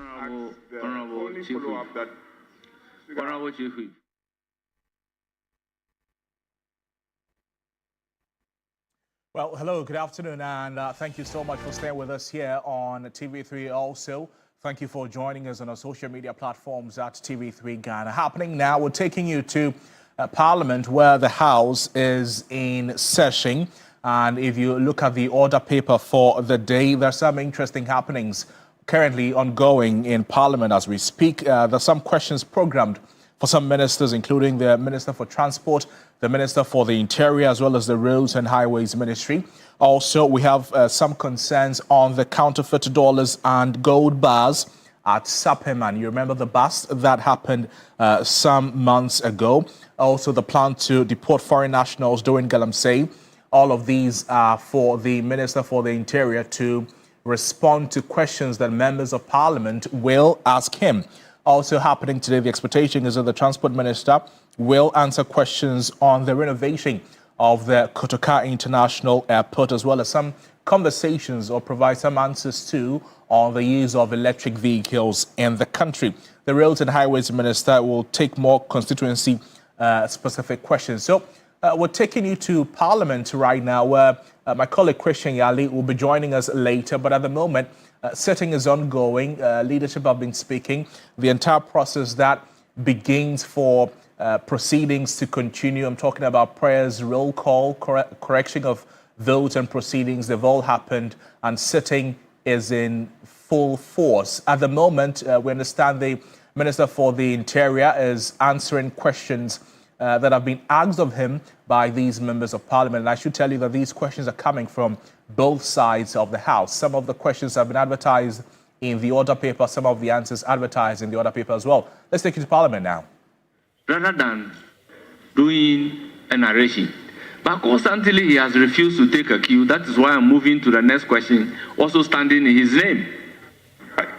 Honorable Chief Whip. Honorable Chief Whip. Well, hello, good afternoon, and thank you so much for staying with us here on TV3 also. Thank you for joining us on our social media platforms at TV3 Ghana. Happening now, we're taking you to Parliament, where the House is in session. And if you look at the order paper for the day, there's some interesting happenings currently ongoing in Parliament as we speak. There's some questions programmed for some ministers, including the Minister for Transport, the Minister for the Interior, as well as the Roads and Highways Ministry. Also, we have some concerns on the counterfeit dollars and gold bars at Sappeman. You remember the bust that happened some months ago. Also, the plan to deport foreign nationals during Galamsey. All of these are for the Minister for the Interior to respond to questions that members of Parliament will ask him. Also happening today, the expectation is that the Transport Minister will answer questions on the renovation of the Kotoka International Airport, as well as some conversations or provide some answers to on the use of electric vehicles in the country. The Roads and Highways Minister will take more constituency specific questions. So we're taking you to Parliament right now, where my colleague Christian Yali will be joining us later. But at the moment, sitting is ongoing. Leadership have been speaking. The entire process that begins for proceedings to continue. I'm talking about prayers, roll call, correction of votes and proceedings. They've all happened, and sitting is in full force. At the moment, we understand the Minister for the Interior is answering questions that have been asked of him by these members of Parliament. And I should tell you that these questions are coming from both sides of the House. Some of the questions have been advertised in the order paper, some of the answers advertised in the order paper as well. Let's take you to Parliament now. Rather than doing a narration, but constantly he has refused to take a cue. That is why I'm moving to the next question, also standing in his name.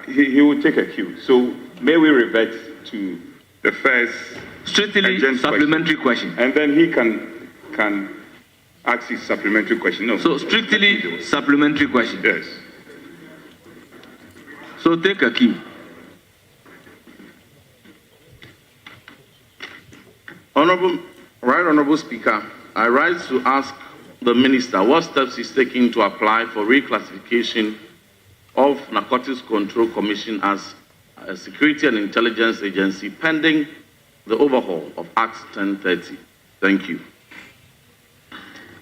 He will take a cue. So may we revert to the first strictly supplementary question. And then he can ask his supplementary question. No. So strictly supplementary question. Yes. So take a cue. Honorable Speaker, I rise to ask the Minister what steps he's taking to apply for reclassification of Narcotics Control Commission as a security and intelligence agency pending the overhaul of Act 1030. Thank you.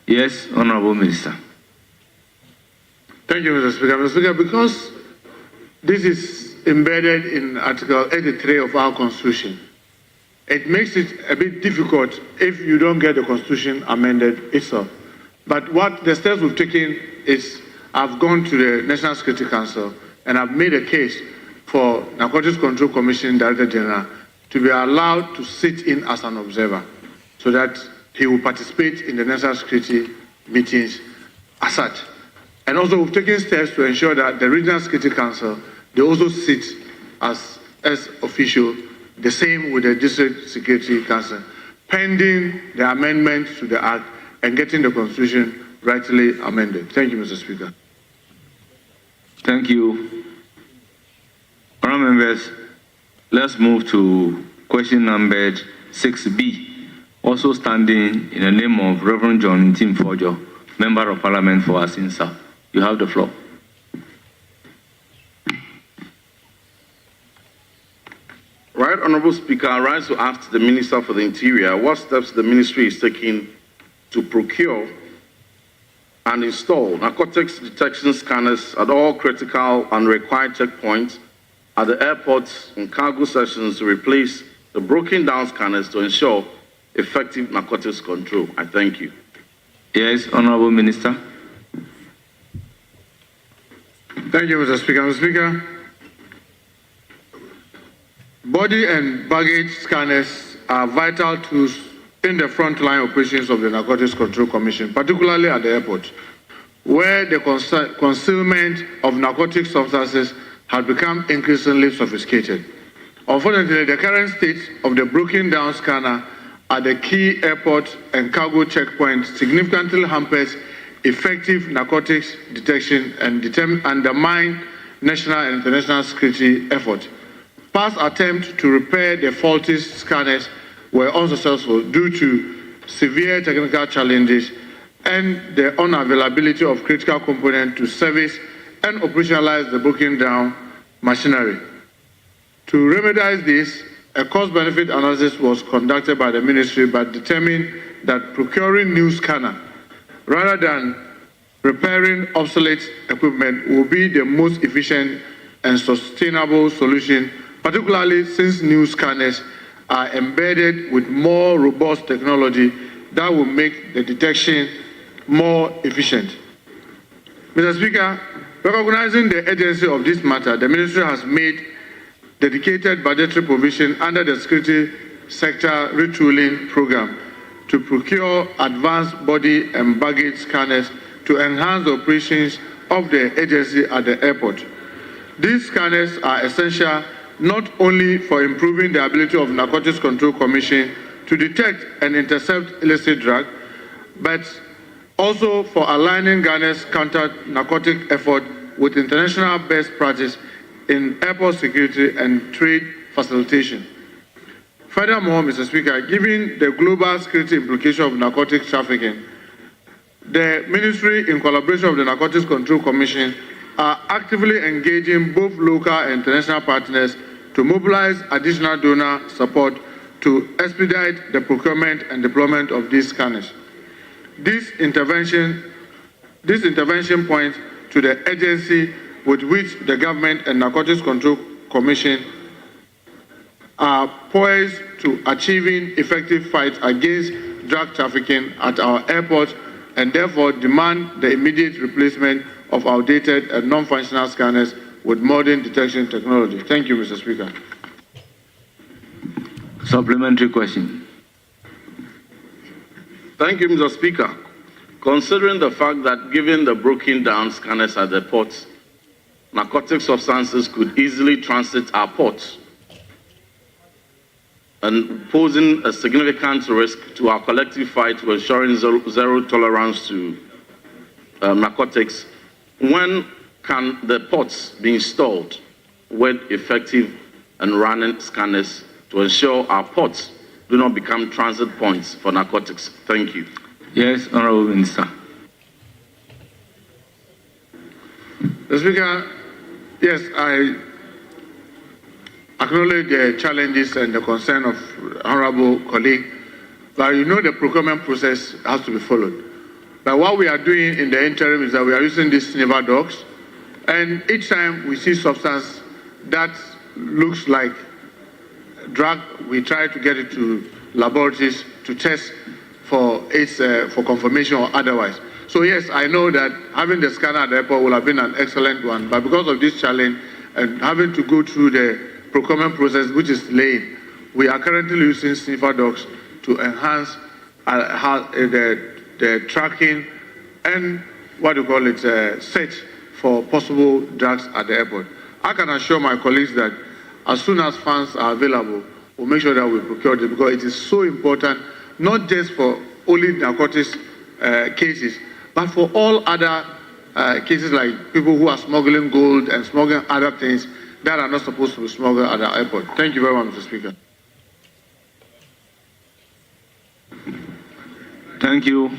Yes, Honorable Minister. Thank you, Mr. Speaker. Mr. Speaker, because this is embedded in Article 83 of our Constitution, it makes it a bit difficult if you don't get the Constitution amended itself. But what the steps we've taken is I've gone to the National Security Council and I've made a case for Narcotics Control Commission Director General to be allowed to sit in as an observer so that he will participate in the national security meetings as such. And also we've taken steps to ensure that the Regional Security Council, they also sit as official, the same with the District Security Council, pending the amendments to the Act and getting the Constitution rightly amended. Thank you, Mr. Speaker. Thank you. Honourable members, let's move to question number 6B, also standing in the name of Reverend John Tim Fojo, Member of Parliament for Asinsa. You have the floor. Right, Honourable Speaker, I rise to ask the Minister for the Interior what steps the Ministry is taking to procure and install narcotics detection scanners at all critical and required checkpoints at the airports and cargo stations to replace the broken down scanners to ensure effective narcotics control. I thank you. Yes, Honourable Minister. Thank you, Mr. Speaker. Mr. Speaker, body and baggage scanners are vital tools in the frontline operations of the Narcotics Control Commission, particularly at the airport, where the concealment of narcotic substances has become increasingly sophisticated. Unfortunately, the current state of the broken down scanner at the key airport and cargo checkpoints significantly hampers effective narcotics detection and undermine national and international security effort. Past attempts to repair the faulty scanners were unsuccessful due to severe technical challenges and the unavailability of critical components to service and operationalize the broken down machinery. To remediate this, a cost-benefit analysis was conducted by the ministry but determined that procuring new scanner rather than repairing obsolete equipment will be the most efficient and sustainable solution, particularly since new scanners are embedded with more robust technology that will make the detection more efficient. Mr. Speaker, recognizing the urgency of this matter, the ministry has made dedicated budgetary provision under the security sector retooling program to procure advanced body and baggage scanners to enhance the operations of the agency at the airport. These scanners are essential not only for improving the ability of Narcotics Control Commission to detect and intercept illicit drug, but also for aligning Ghana's counter-narcotic effort with international best practice in airport security and trade facilitation. Furthermore, Mr. Speaker, given the global security implication of narcotics trafficking, the Ministry, in collaboration with the Narcotics Control Commission, are actively engaging both local and international partners to mobilize additional donor support to expedite the procurement and deployment of these scanners. This intervention points to the urgency with which the government and Narcotics Control Commission are poised to achieving effective fight against drug trafficking at our airports and therefore demand the immediate replacement of outdated and non-functional scanners with modern detection technology. Thank you, Mr. Speaker. Supplementary question. Thank you, Mr. Speaker. Considering the fact that given the broken down scanners at the ports, narcotic substances could easily transit our ports and posing a significant risk to our collective fight to ensuring zero tolerance to narcotics, when can the ports be installed with effective and running scanners to ensure our ports do not become transit points for narcotics? Thank you. Yes, Honorable Minister. Mr. Speaker, yes, I acknowledge the challenges and the concern of honorable colleague, but you know the procurement process has to be followed. But what we are doing in the interim is that we are using these sniffer dogs, and each time we see substance that looks like drug, we try to get it to laboratories to test for its for confirmation or otherwise. So yes, I know that having the scanner at the airport will have been an excellent one, but because of this challenge and having to go through the procurement process, which is delayed, we are currently using sniffer dogs to enhance the tracking and search for possible drugs at the airport. I can assure my colleagues that as soon as funds are available, we'll make sure that we procure them, because it is so important, not just for only narcotics cases, but for all other cases like people who are smuggling gold and smuggling other things that are not supposed to be smuggled at the airport. Thank you very much, Mr. Speaker. Thank you.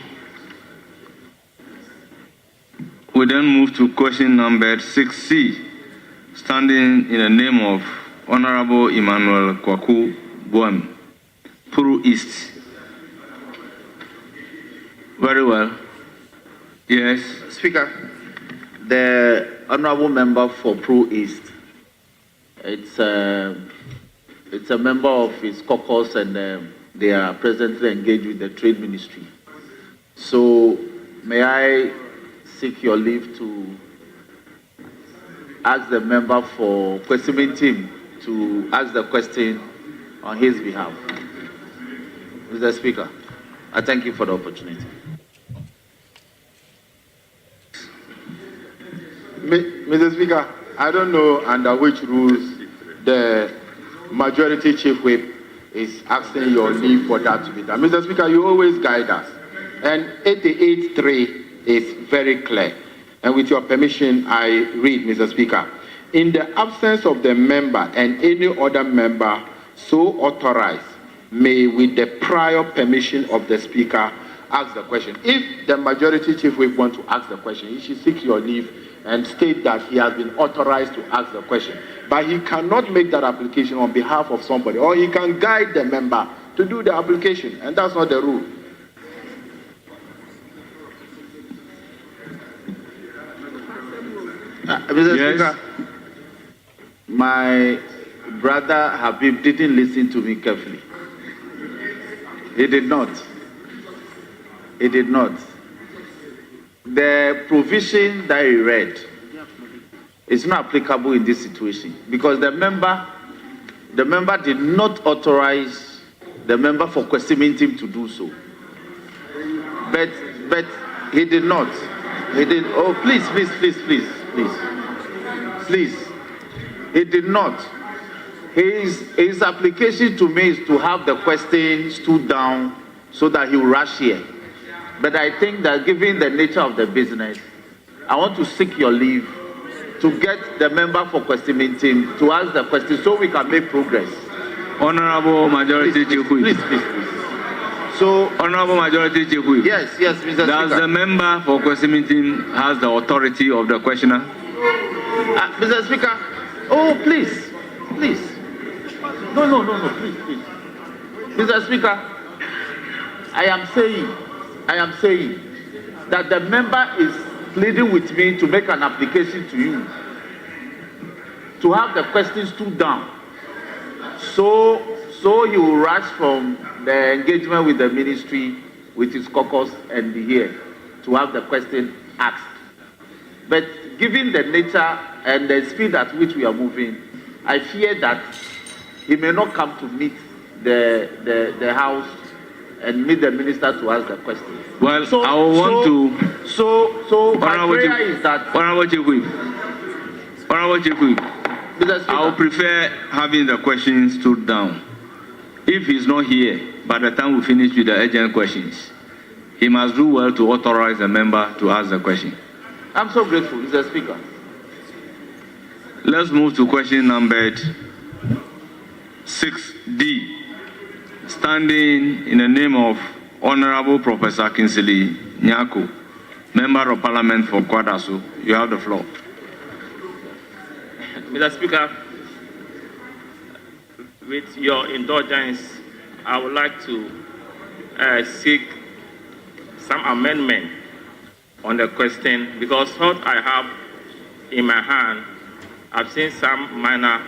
We then move to question number 6C, standing in the name of Honorable Emmanuel Kwaku Boam, Puru East. Very well. Yes. Speaker, the honorable member for Puru East, it's a member of his caucus, and they are presently engaged with the Trade Ministry. So may I seek your leave to ask the member for questioning team to ask the question on his behalf. Mr. Speaker, I thank you for the opportunity. Mr. Speaker, I don't know under which rules the majority chief whip is asking your leave for that to be done. Mr. Speaker, you always guide us. And 88.3 is very clear. And with your permission, I read, Mr. Speaker. In the absence of the member and any other member so authorized, may, with the prior permission of the Speaker, ask the question. If the Majority Chief Whip wants to ask the question, he should seek your leave and state that he has been authorized to ask the question. But he cannot make that application on behalf of somebody, or he can guide the member to do the application, and that's not the rule. Mr. Yes. Speaker, my brother Habib didn't listen to me carefully. He did not. He did not. The provision that he read is not applicable in this situation because the member did not authorize the member for questioning him to do so. But he did not. He did. Oh, please. He did not. His application to me is to have the question stood down so that he will rush here. But I think that given the nature of the business, I want to seek your leave to get the member for questioning team to ask the question so we can make progress. Honorable Majority Chief Whip. Please. So, Honorable Majority Chief Whip. yes, Mr. Speaker. Does the member for questioning team has the authority of the questioner? Mr. Speaker, oh, please. No, please. Mr. Speaker, I am saying that the member is pleading with me to make an application to you to have the questions stood down. So he will rush from the engagement with the ministry, with his caucus, and be here to have the question asked. But given the nature and the speed at which we are moving, I fear that he may not come to meet the House and meet the minister to ask the question. Well, I want to. My prayer is that. Honorable Chief Whip. Mr. Speaker, I would prefer having the questions stood down. If he's not here, by the time we finish with the urgent questions, he must do well to authorize the member to ask the question. I'm so grateful, Mr. Speaker. Let's move to question numbered 6D. Standing in the name of Honorable Professor Kinsley Nyako, Member of Parliament for Kwadaso, you have the floor. Mr. Speaker, with your indulgence, I would like to seek some amendment on the question because what I have in my hand, I've seen some minor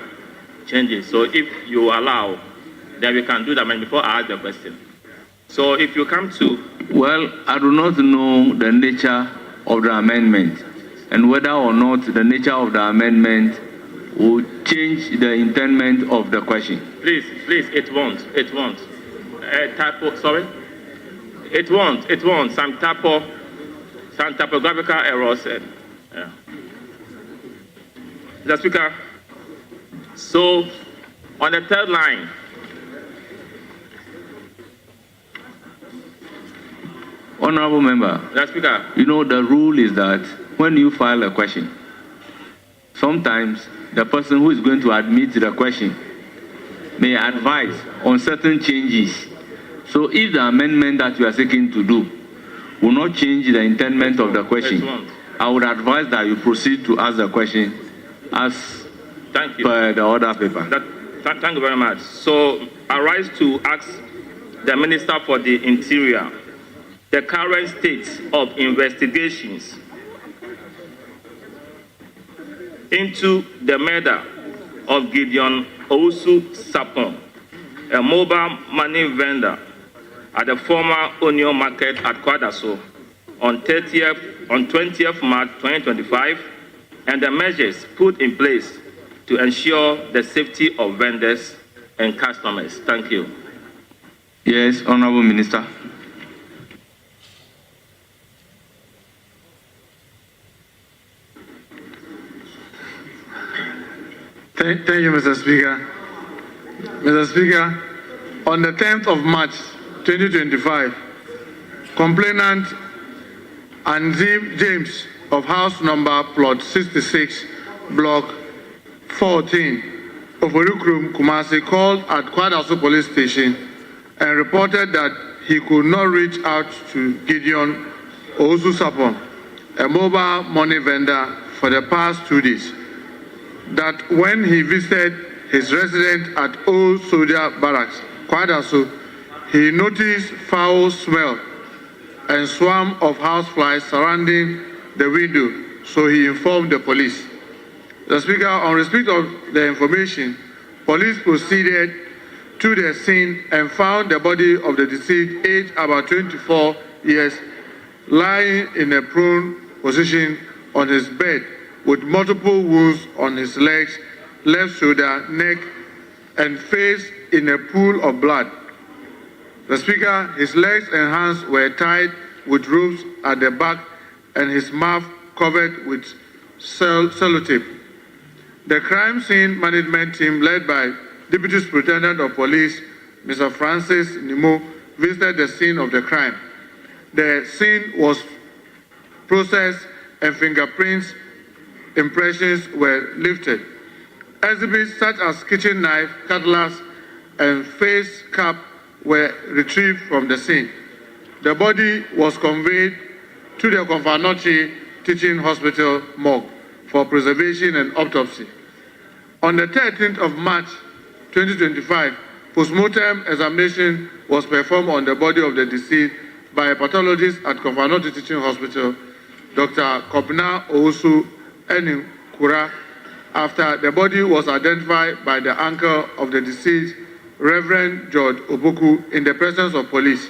changes. So if you allow, then we can do that before I ask the question. So if you come to... Well, I do not know the nature of the amendment and whether or not the nature of the amendment will change the intendment of the question. Please, it won't. Typo, sorry? It won't. Some typographical errors. Yeah. Mr. Speaker, so on the third line, Honorable Member, Mr. Speaker, you know the rule is that when you file a question, sometimes the person who is going to admit the question may advise on certain changes. So if the amendment that you are seeking to do will not change the intendment of the question, I would advise that you proceed to ask the question as thank you. Per the order paper. Thank you very much. So I rise to ask the Minister for the Interior the current state of investigations into the murder of Gideon Owusu Sapon, a mobile money vendor at the former Onion Market at Kwadaso on 20th March 2025, and the measures put in place to ensure the safety of vendors and customers. Thank you. Yes, Honorable Minister. Thank you, Mr. Speaker. Mr. Speaker, on the 10th of March 2025, complainant Anzim James of house number plot 66, block 14, Oforukrum Kumasi called at Kwadaso police station and reported that he could not reach out to Gideon Owusu Sapon, a mobile money vendor, for the past 2 days. That when he visited his residence at Old Soldier Barracks, Kwadaso, he noticed foul smell and swarm of houseflies surrounding the window, so he informed the police. The Speaker, on receipt of the information, police proceeded to the scene and found the body of the deceased, aged about 24 years, lying in a prone position on his bed with multiple wounds on his legs, left shoulder, neck, and face in a pool of blood. The Speaker, his legs and hands were tied with ropes at the back and his mouth covered with sellotape. The crime scene management team, led by Deputy Superintendent of Police, Mr. Francis Nimo, visited the scene of the crime. The scene was processed and fingerprints impressions were lifted. Exhibits such as kitchen knife, cutlass, and face cap were retrieved from the scene. The body was conveyed to the Confanoche Teaching Hospital morgue for preservation and autopsy. On the 13th of March 2025, postmortem examination was performed on the body of the deceased by a pathologist at Confanoche Teaching Hospital, Dr. Kobna Owusu Eninkura, after the body was identified by the uncle of the deceased, Reverend George Oboku, in the presence of police.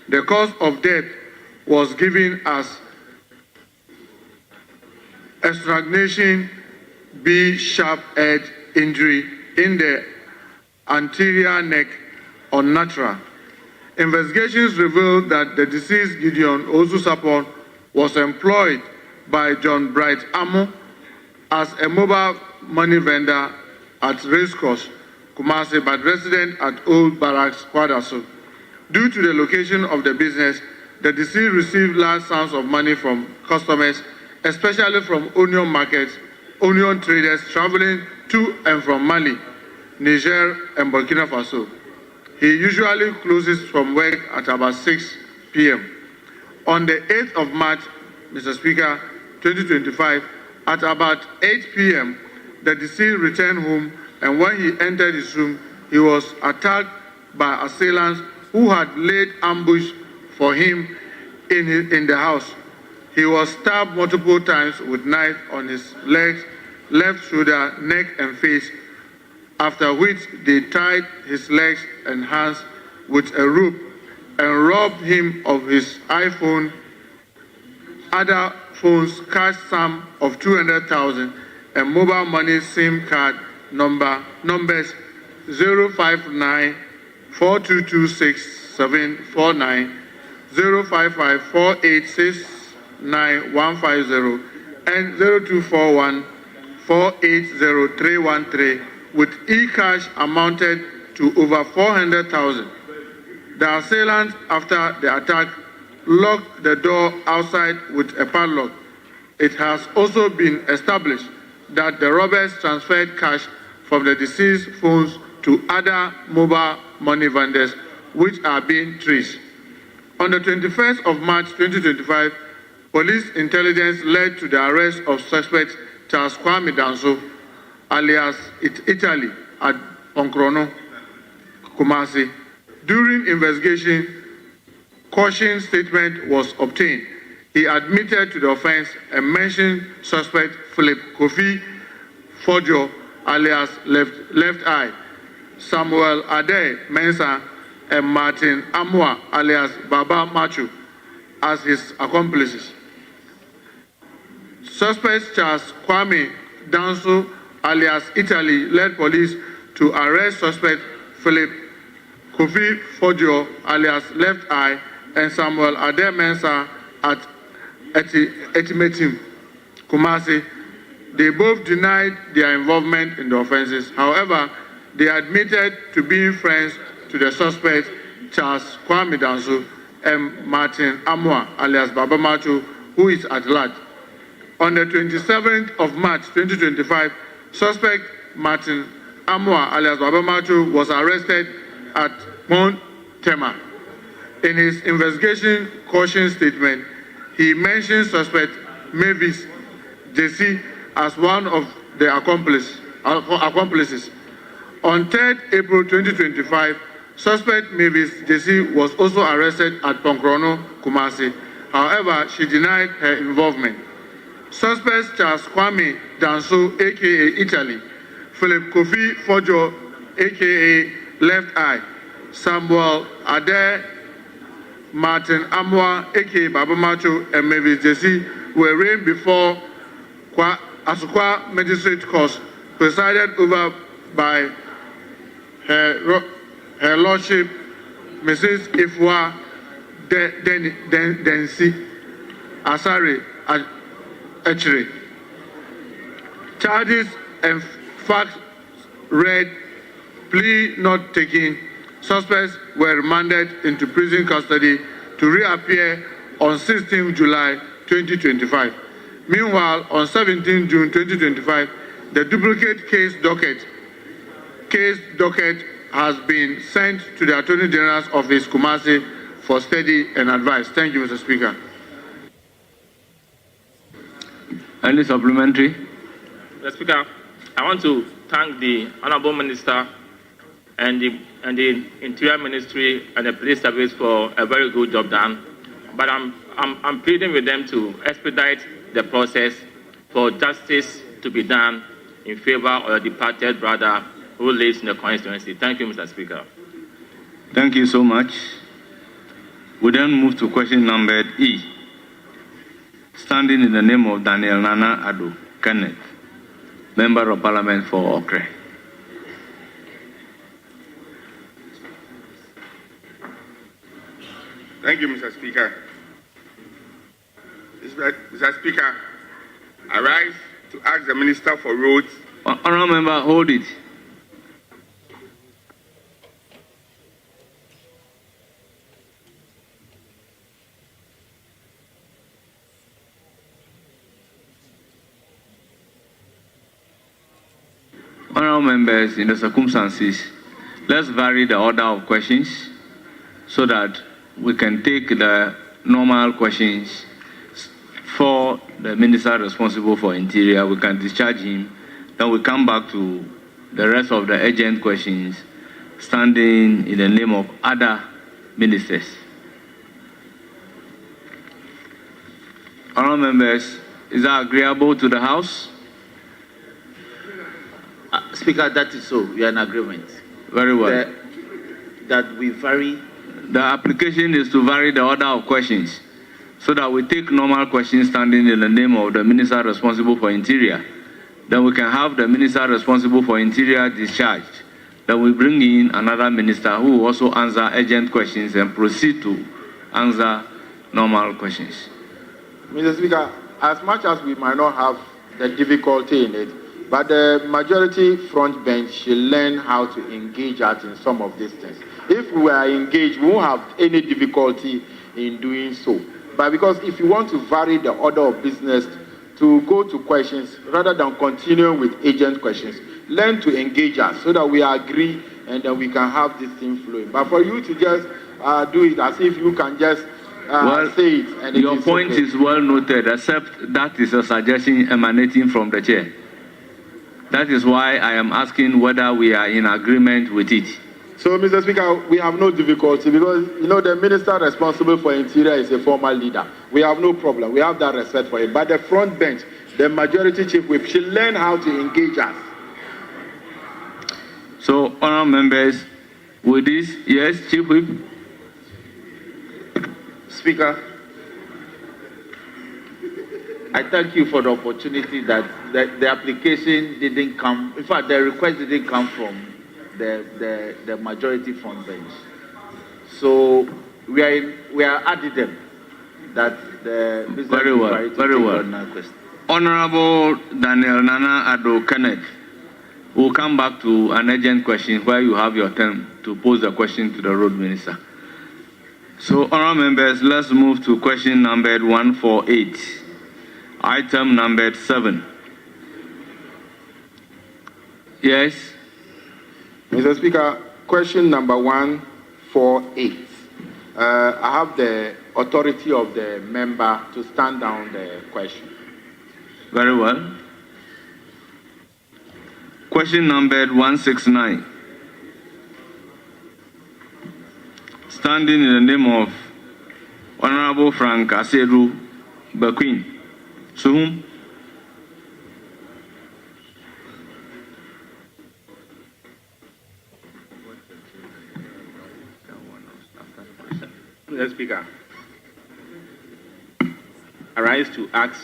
The cause of death was given as strangulation B sharp edge injury in the anterior neck, unnatural. Investigations revealed that the deceased Gideon Owusu Sapon was employed by John Bright Amo as a mobile money vendor at Racecourse, Kumasi, but resident at Old Barracks, Kwadaso. Due to the location of the business, the deceased received large sums of money from customers, especially from onion markets, onion traders traveling to and from Mali, Niger, and Burkina Faso. He usually closes from work at about 6 p.m. On the 8th of March, Mr. Speaker, 2025, at about 8 p.m., the deceased returned home, and when he entered his room, he was attacked by assailants who had laid ambush for him in the house. He was stabbed multiple times with knife on his legs, left shoulder, neck, and face, after which they tied his legs and hands with a rope and robbed him of his iPhone, other phones, cash sum of 200,000, and mobile money SIM card numbers 059 4226 055 4869150, and 0241 480 313, with e-cash amounted to over 400,000. The assailants, after the attack, locked the door outside with a padlock. It has also been established that the robbers transferred cash from the deceased phones to other mobile money vendors, which are being traced. On the 21st of March 2025, police intelligence led to the arrest of suspect Charles Kwame Danso, alias Italy, at Onkrono, Kumasi. During investigation, caution statement was obtained. He admitted to the offense and mentioned suspect Philip Kofi Fojo, alias Left Eye, Samuel Ade Mensah, and Martin Amwa, alias Baba Machu, as his accomplices. Suspect Charles Kwame Danso, alias Italy, led police to arrest suspect Philip Kofi Fojo, alias Left Eye, and Samuel Ade Mensah at Etimetim, Kumasi. They both denied their involvement in the offenses. However, they admitted to being friends to the suspect Charles Kwame Danso and Martin Amwa, alias Baba Machu, who is at large. On the 27th of March 2025, Suspect Martin Amwa alias Babamacho was arrested at Mount Tema. In his investigation caution statement, he mentioned suspect Mavis JC as one of the accomplices. On 3rd April 2025, suspect Mavis JC was also arrested at Ponkrono, Kumasi. However, she denied her involvement. Suspects Charles Kwame Danso, aka Italy, Philip Kofi Fojo, aka Left Eye, Samuel Ade, Martin Amwa, aka Baba Macho, and Mavis JC were arraigned before Asukwa Magistrate Court, presided over by Her Lordship, Mrs. Ifwa Densi Asare Echere. Charges and facts read, plea not taken. Suspects were remanded into prison custody to reappear on 16 July 2025. Meanwhile, on 17 June 2025, the duplicate case docket has been sent to the Attorney General's Office, Kumasi, for study and advice. Thank you, Mr. Speaker. Any supplementary? Mr. Speaker, I want to thank the Honorable Minister and the Interior Ministry and the Police Service for a very good job done. But I'm pleading with them to expedite the process for justice to be done in favor of a departed brother who lives in the constituency. Thank you, Mr. Speaker. Thank you so much. We then move to question number E. Standing in the name of Daniel Nana Ado Kenneth, Member of Parliament for Okre. Thank you, Mr. Speaker. Mr. Speaker, I rise to ask the Minister for Roads. Honourable Member, hold it. Honourable members, in the circumstances, let's vary the order of questions so that we can take the normal questions for the minister responsible for interior. We can discharge him. Then we come back to the rest of the urgent questions standing in the name of other ministers. Honourable members, is that agreeable to the House? Speaker, that is so. We are in agreement. Very well. That we vary. The application is to vary the order of questions so that we take normal questions standing in the name of the minister responsible for interior. Then we can have the minister responsible for interior discharged. Then we bring in another minister who will also answer urgent questions and proceed to answer normal questions. Mr. Speaker, as much as we might not have the difficulty in it, but the majority front bench should learn how to engage us in some of these things. If we are engaged, we won't have any difficulty in doing so. But because if you want to vary the order of business to go to questions rather than continue with agent questions, learn to engage us so that we agree and then we can have this thing flowing. But for you to just do it as if you can just say it. And your point is well noted, except that is a suggestion emanating from the chair. That is why I am asking whether we are in agreement with it. So, Mr. Speaker, we have no difficulty because, you know, the minister responsible for interior is a former leader. We have no problem. We have that respect for him. But the front bench, the majority chief whip, should learn how to engage us. So, honourable members, with this, yes, Chief Whip? Speaker, I thank you for the opportunity that the application didn't come, in fact, the request didn't come from the majority front bench. So we are adding them that the business very well. Honorable Daniel Nana Ado Kenneth, we'll come back to an urgent question where you have your turn to pose the question to the road minister. So, honorable members, let's move to question numbered 148, item numbered 7. Yes. Mr. Speaker, question number 148. I have the authority of the member to stand down the question. Very well. Question numbered 169. Standing in the name of Honorable Frank Aseru Bakwin. To whom? Mr. Speaker, I rise to ask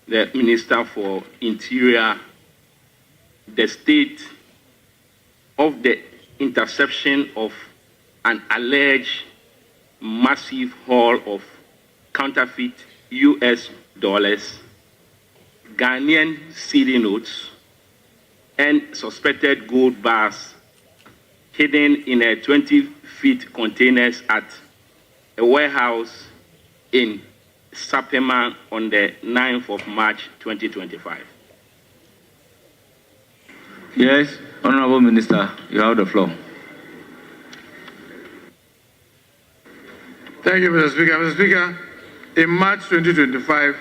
the Minister for Interior the state of the interception of an alleged massive haul of counterfeit US dollars, Ghanaian cedi notes, and suspected gold bars hidden in a 20-feet containers at a warehouse in Sapema on the 9th of March 2025. Yes, Honorable Minister, you have the floor. Thank you, Mr. Speaker. Mr. Speaker, in March 2025,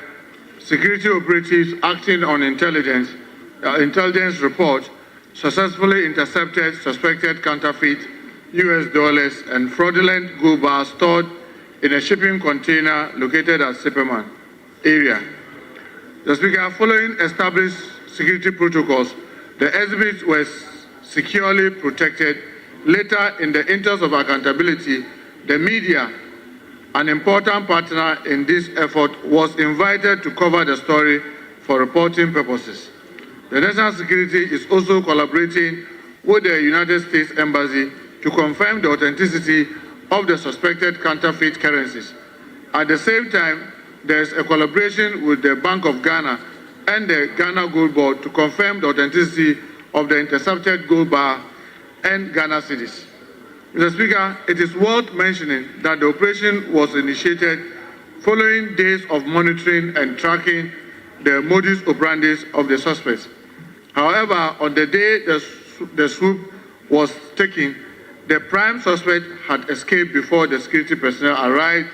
security operatives acting on intelligence report successfully intercepted suspected counterfeit US dollars and fraudulent gold bars stored in a shipping container located at Sepperman area. The Speaker, following established security protocols, the exhibits were securely protected. Later, in the interest of accountability, the media, an important partner in this effort, was invited to cover the story for reporting purposes. The National Security is also collaborating with the United States Embassy to confirm the authenticity of the suspected counterfeit currencies. At the same time, there is a collaboration with the Bank of Ghana and the Ghana Gold Board to confirm the authenticity of the intercepted gold bar and Ghana cedis. Mr. Speaker, it is worth mentioning that the operation was initiated following days of monitoring and tracking the modus operandi of the suspects. However, on the day the swoop was taken, the prime suspect had escaped before the security personnel arrived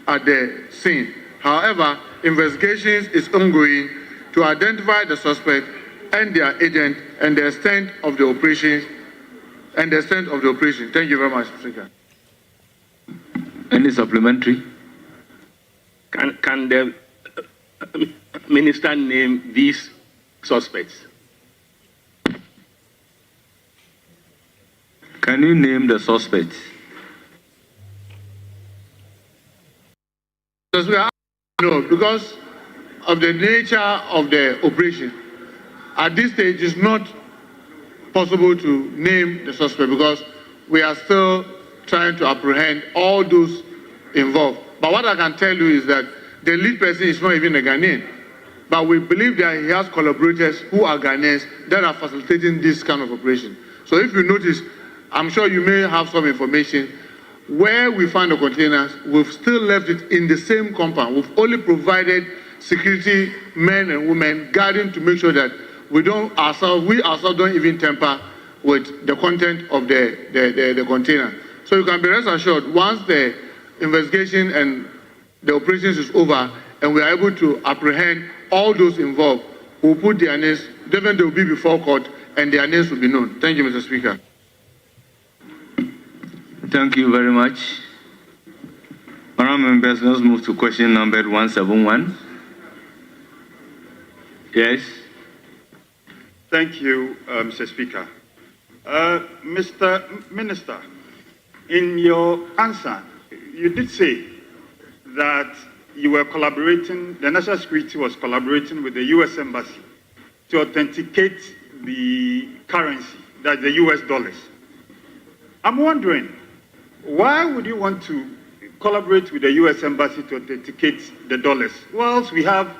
at the scene. However, investigations is ongoing to identify the suspect and their agent and the extent of the operation. Thank you very much, Mr. Speaker. Any supplementary? Can the minister name these suspects? Can you name the suspects? No, because of the nature of the operation. At this stage, it's not possible to name the suspect because we are still trying to apprehend all those involved. But what I can tell you is that the lead person is not even a Ghanaian. But we believe that he has collaborators who are Ghanaians that are facilitating this kind of operation. So if you notice, I'm sure you may have some information. Where we find the containers, we've still left it in the same compound. We've only provided security men and women guarding to make sure that we ourselves don't even tamper with the content of the container. So you can be rest assured, once the investigation and the operations is over and we are able to apprehend all those involved, we'll put their names, definitely they will be before court and their names will be known. Thank you, Mr. Speaker. Thank you very much. Honourable members, let's move to question number 171. Yes. Thank you, Mr. Speaker. Mr. Minister, in your answer, you did say that you were collaborating, the National Security was collaborating with the U.S. Embassy to authenticate the currency, that's the U.S. dollars. I'm wondering, why would you want to collaborate with the U.S. Embassy to authenticate the dollars? Whilst we have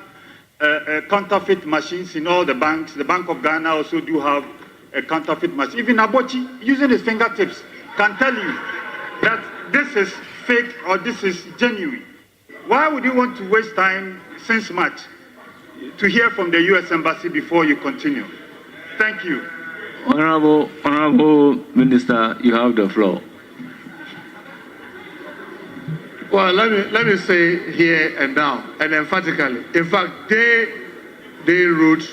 counterfeit machines in all the banks, the Bank of Ghana also do have a counterfeit machine. Even Abochi, using his fingertips, can tell you that this is fake or this is genuine. Why would you want to waste time since March to hear from the U.S. Embassy before you continue? Thank you. Honorable Minister, you have the floor. Well, let me say here and now, and emphatically, in fact, they wrote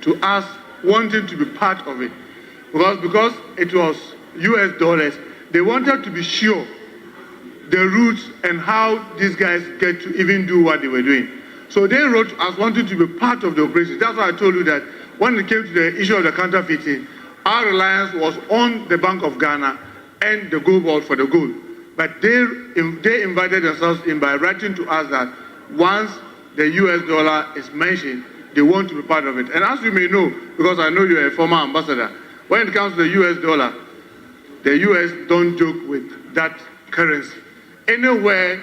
to us wanting to be part of it, because it was US dollars. They wanted to be sure the routes and how these guys get to even do what they were doing. So they wrote to us wanting to be part of the operation. That's why I told you that when it came to the issue of the counterfeiting, our reliance was on the Bank of Ghana and the gold vault for the gold. But they invited themselves in by writing to us that once the US dollar is mentioned, they want to be part of it. And as you may know, because I know you're a former ambassador, when it comes to the US dollar, the US don't joke with that currency. Anywhere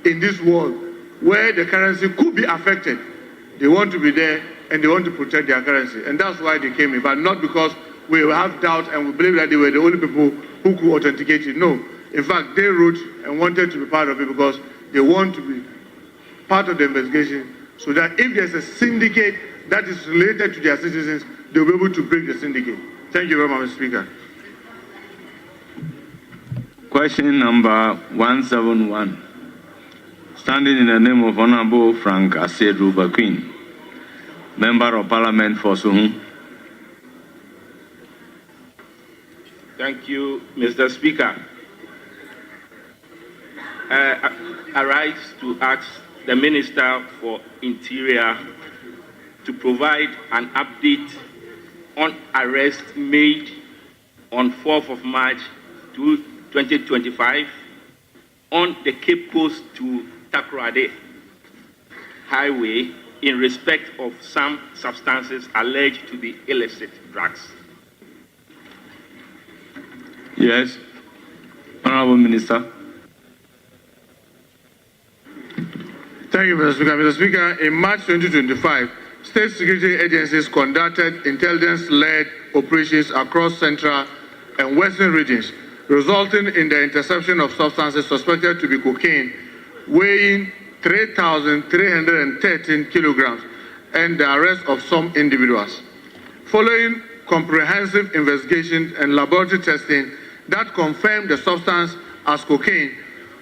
in this world where the currency could be affected, they want to be there and they want to protect their currency. And that's why they came in, but not because we have doubt and we believe that they were the only people who could authenticate it. No. In fact, they wrote and wanted to be part of it because they want to be part of the investigation so that if there's a syndicate that is related to their citizens, they'll be able to break the syndicate. Thank you very much, Mr. Speaker. Question number 171. Standing in the name of Honorable Frank Asedu Bakwin, Member of Parliament for Suhun. Thank you, Mr. Speaker. I rise to ask the Minister for Interior to provide an update on arrest made on 4th of March 2025 on the Cape Coast to Takoradi Highway in respect of some substances alleged to be illicit drugs. Yes. Honorable Minister. Thank you, Mr. Speaker. Mr. Speaker, in March 2025, state security agencies conducted intelligence-led operations across central and western regions, resulting in the interception of substances suspected to be cocaine, weighing 3,313 kilograms, and the arrest of some individuals. Following comprehensive investigation and laboratory testing that confirmed the substance as cocaine,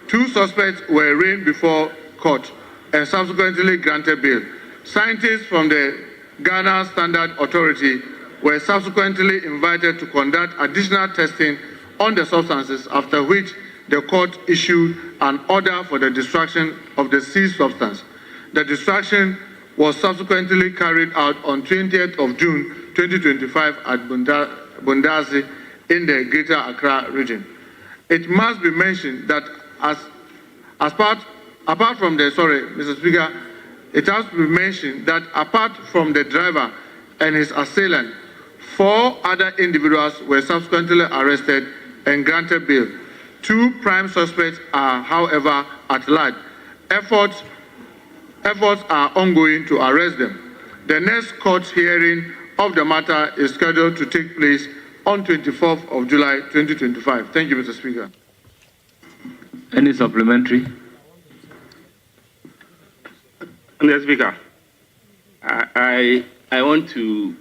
2 suspects were arraigned before court and subsequently granted bail. Scientists from the Ghana Standard Authority were subsequently invited to conduct additional testing on the substances, after which the court issued an order for the destruction of the seized substance. The destruction was subsequently carried out on 20th of June 2025 at Bundasi in the Greater Accra region. It must be mentioned that apart from the, Mr. Speaker, it has to be mentioned that apart from the driver and his assailant, 4 other individuals were subsequently arrested and granted bail. 2 prime suspects are, however, at large. Efforts are ongoing to arrest them. The next court hearing of the matter is scheduled to take place on 24th of July 2025. Thank you, Mr. Speaker. Any supplementary? Mr. Speaker, I want to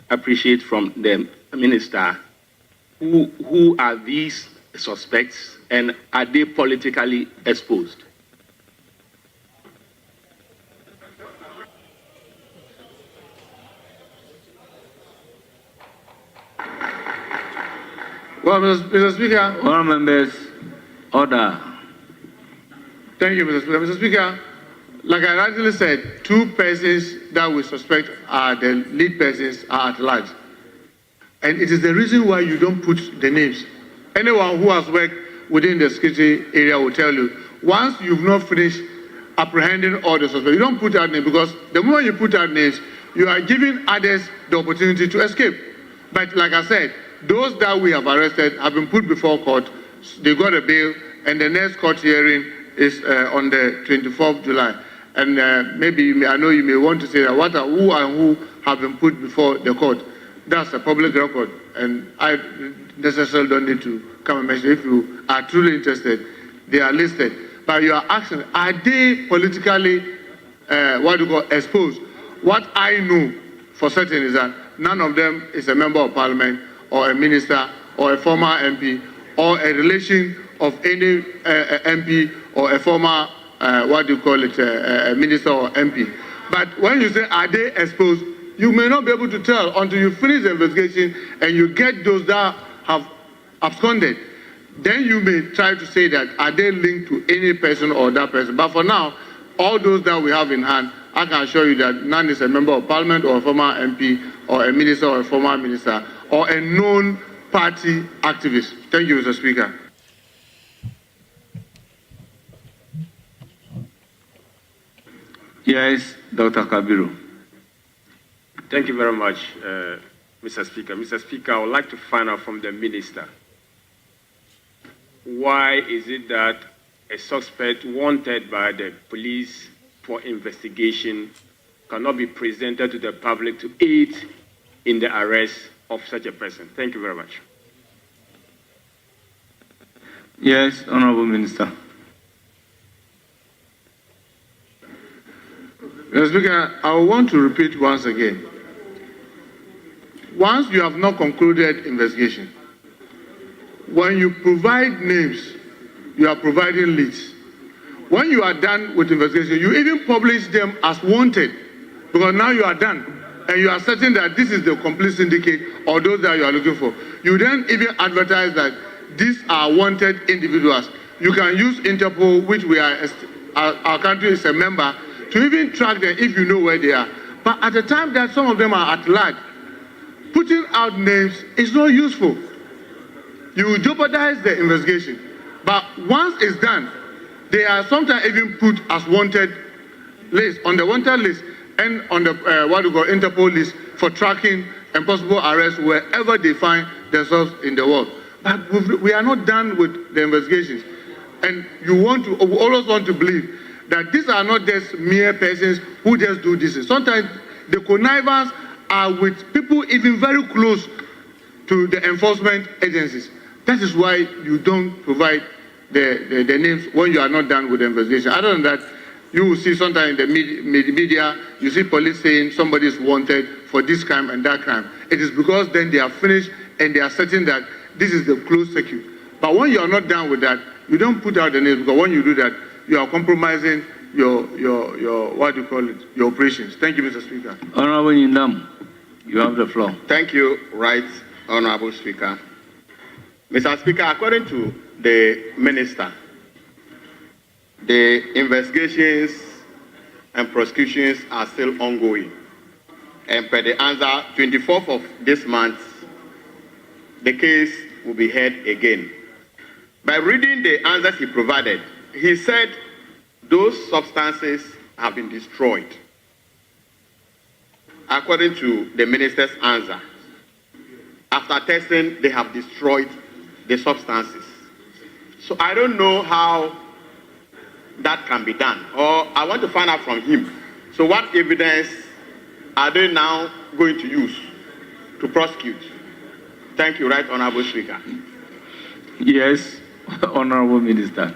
appreciate from the Minister who are these suspects and are they politically exposed? Well, Mr. Speaker. All members, order. Thank you, Mr. Speaker. Mr. Speaker, like I rightly said, 2 persons that we suspect are the lead persons are at large. And it is the reason why you don't put the names. Anyone who has worked within the security area will tell you, once you've not finished apprehending all the suspects, you don't put out names, because the moment you put out names, you are giving others the opportunity to escape. But like I said, those that we have arrested have been put before court, they got a bail, and the next court hearing is on the 24th of July. And maybe I know you may want to say that who and who have been put before the court. That's a public record, and I necessarily don't need to come and mention. If you are truly interested, they are listed. But you are asking, are they politically, exposed? What I know for certain is that none of them is a member of parliament or a minister or a former MP or a relation of any MP or a former, a minister or MP. But when you say, are they exposed, you may not be able to tell until you finish the investigation and you get those that have absconded. Then you may try to say that, are they linked to any person or that person? But for now, all those that we have in hand, I can assure you that none is a member of parliament or a former MP or a minister or a former minister or a known party activist. Thank you, Mr. Speaker. Yes, Dr. Kabiru. Thank you very much, Mr. Speaker. Mr. Speaker, I would like to find out from the minister, why is it that a suspect wanted by the police for investigation cannot be presented to the public to aid in the arrest of such a person? Thank you very much. Yes, Honorable Minister. Mr. Speaker, I want to repeat once again. Once you have not concluded investigation, when you provide names, you are providing leads. When you are done with investigation, you even publish them as wanted, because now you are done, and you are certain that this is the complete syndicate or those that you are looking for. You then even advertise that these are wanted individuals. You can use Interpol, which our country is a member, to even track them if you know where they are. But at the time that some of them are at large, putting out names is not useful. You will jeopardize the investigation. But once it's done, they are sometimes even put as wanted list, on the wanted list, and on the Interpol list for tracking and possible arrest wherever they find themselves in the world. But we are not done with the investigations. And we always want to believe that these are not just mere persons who just do this. Sometimes the connivers are with people even very close to the enforcement agencies. That is why you don't provide the names when you are not done with the investigation. Other than that, you will see sometimes in the media, you see police saying somebody is wanted for this crime and that crime. It is because then they are finished and they are certain that this is the closed circuit. But when you are not done with that, you don't put out the names, because when you do that, you are compromising your operations. Thank you, Mr. Speaker. Honorable Yindam, you have the floor. Thank you, Right Honorable Speaker. Mr. Speaker, according to the minister, the investigations and prosecutions are still ongoing. And per the answer, 24th of this month, the case will be heard again. By reading the answers he provided, he said those substances have been destroyed. According to the minister's answer, after testing, they have destroyed the substances. So I don't know how that can be done, or I want to find out from him. So what evidence are they now going to use to prosecute? Thank you, Right Honorable Speaker. Yes, Honorable Minister.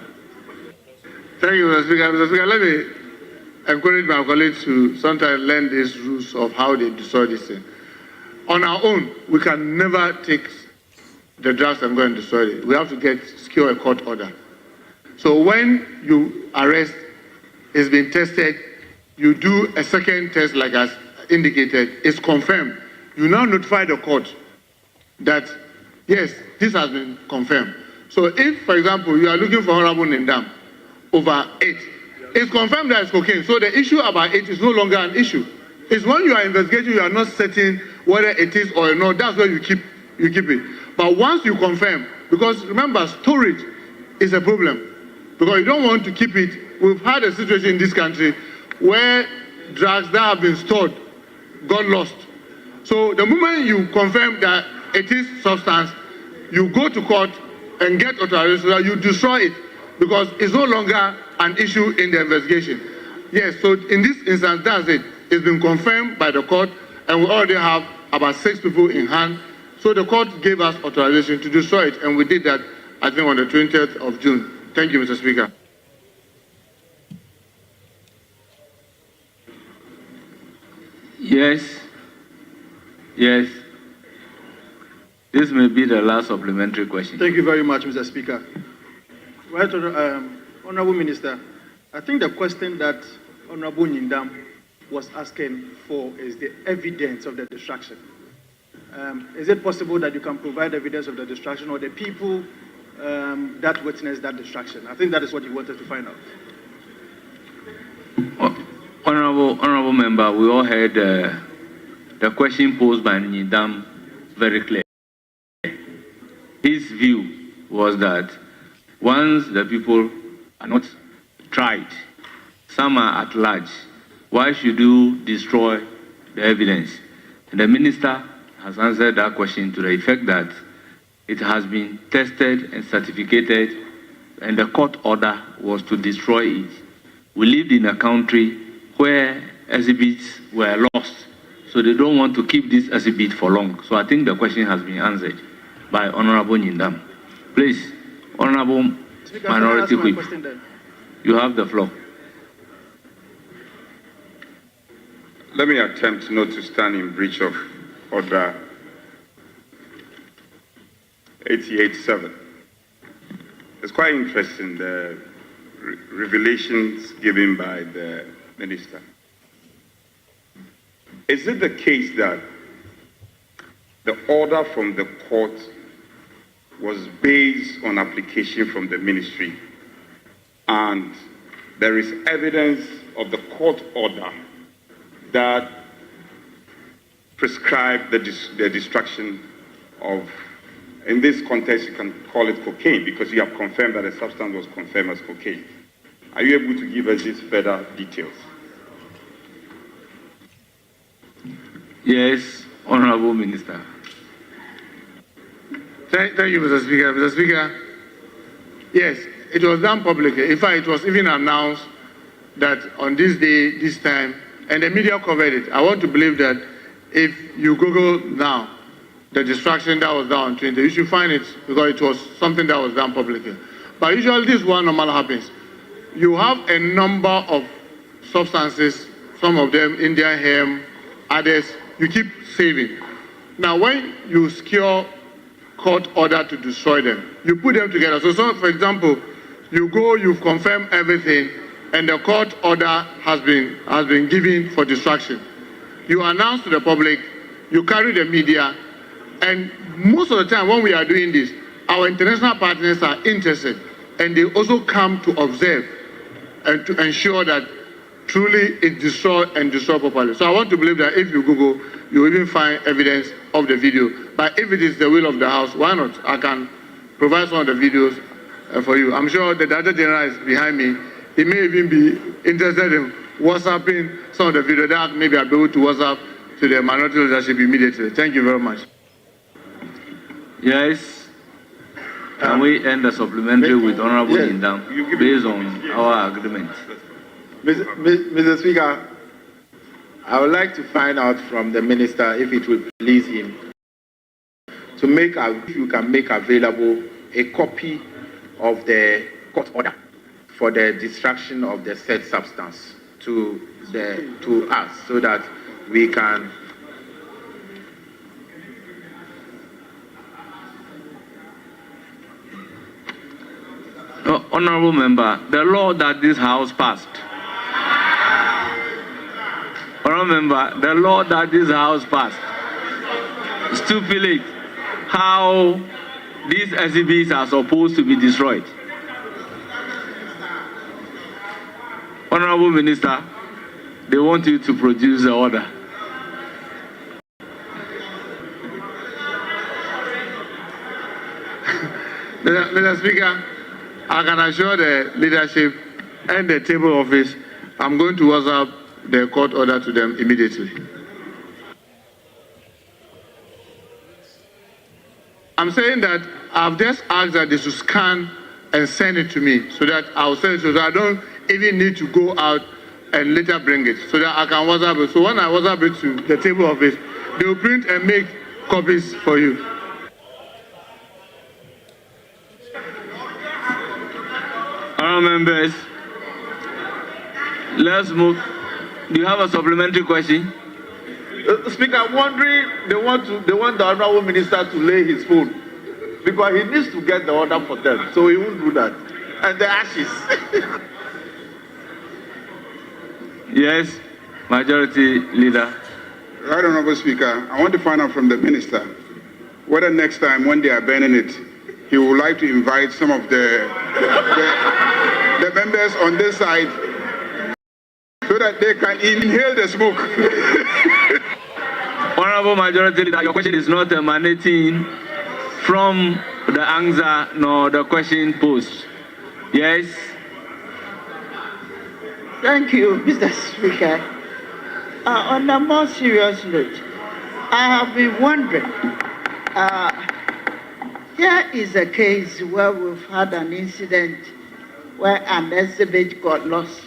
Thank you, Mr. Speaker. Mr. Speaker, let me encourage my colleagues to sometimes learn these rules of how they destroy this thing. On our own, we can never take the drugs and go and destroy it. We have to secure a court order. So when you arrest, it's been tested, you do a second test like as indicated, it's confirmed. You now notify the court that, yes, this has been confirmed. So if, for example, you are looking for Honorable Nindam over 8, it's confirmed that it's cocaine. So the issue about 8 is no longer an issue. It's when you are investigating, you are not certain whether it is or not. That's where you keep it. But once you confirm, because remember, storage is a problem, because you don't want to keep it. We've had a situation in this country where drugs that have been stored got lost. So the moment you confirm that it is substance, you go to court and get authorization so that you destroy it, because it's no longer an issue in the investigation. Yes, so in this instance, that's it. It's been confirmed by the court, and we already have about 6 people in hand. So the court gave us authorization to destroy it, and we did that, I think, on the 20th of June. Thank you, Mr. Speaker. Yes. Yes. This may be the last supplementary question. Thank you very much, Mr. Speaker. Right, Honorable Minister, I think the question that Honorable Nyindam was asking for is the evidence of the destruction. Is it possible that you can provide evidence of the destruction or the people that witnessed that destruction? I think that is what you wanted to find out. Honorable member, we all heard the question posed by Nyindam very clear. His view was that once the people are not tried, some are at large, why should you destroy the evidence? And the minister has answered that question to the effect that it has been tested and certificated, and the court order was to destroy it. We lived in a country where exhibits were lost, so they don't want to keep this exhibit for long. So I think the question has been answered by Honorable Nyindam. Please, Honorable Speaker, Minority can I ask my Whip, question then? you have the floor. Let me attempt not to stand in breach of Order 88.7. It's quite interesting, the revelations given by the minister. Is it the case that the order from the court was based on application from the ministry, and there is evidence of the court order that prescribed the destruction of, in this context you can call it cocaine, because you have confirmed that the substance was confirmed as cocaine. Are you able to give us these further details? Yes, Honorable Minister. Thank you, Mr. Speaker. Mr. Speaker, yes, it was done publicly. In fact, it was even announced that on this day, this time, and the media covered it. I want to believe that if you Google now the destruction that was done on 20, you should find it, because it was something that was done publicly. But usually this one normal happens. You have a number of substances, some of them Indian hemp, others, you keep saving. Now when you secure court order to destroy them, you put them together. So for example, you go, you've confirmed everything, and the court order has been given for destruction. You announce to the public, you carry the media, and most of the time when we are doing this, our international partners are interested, and they also come to observe and to ensure that truly it destroyed and destroyed properly. So I want to believe that if you Google, you will even find evidence of the video. But if it is the will of the House, why not? I can provide some of the videos for you. I'm sure the Director General is behind me. He may even be interested in WhatsApping some of the video that maybe I'll be able to WhatsApp to the minority leadership immediately. Thank you very much. Yes. Can we end the supplementary with Honorable Nyindam based on our agreement? Mr. Speaker, I would like to find out from the minister if it will please him to make, if you can make available a copy of the court order for the destruction of the said substance to us, so that we can. Honorable member, the law that this House passed. Honorable member, the law that this House passed stipulates how these exhibits are supposed to be destroyed. Honorable Minister, they want you to produce the order. Mr. Speaker, I can assure the leadership and the table office, I'm going to WhatsApp the court order to them immediately. I'm saying that I've just asked that they should scan and send it to me, so that I'll send it, so that I don't even need to go out and later bring it, so that I can WhatsApp it. So when I WhatsApp it to the table office, they will print and make copies for you. Honourable members, let's move. Do you have a supplementary question? Speaker, I'm wondering, they want the Honorable Minister to lay his phone because he needs to get the order for them, so he won't do that. And the ashes. Yes, Majority Leader. Right, Honorable Speaker, I want to find out from the Minister whether next time when they are burning it, he would like to invite some of the members on this side so that they can inhale the smoke. Honorable Majority Leader, your question is not emanating from the answer nor the question posed. Yes? Thank you, Mr. Speaker. On a more serious note, I have been wondering, here is a case where we've had an incident where an exhibit got lost.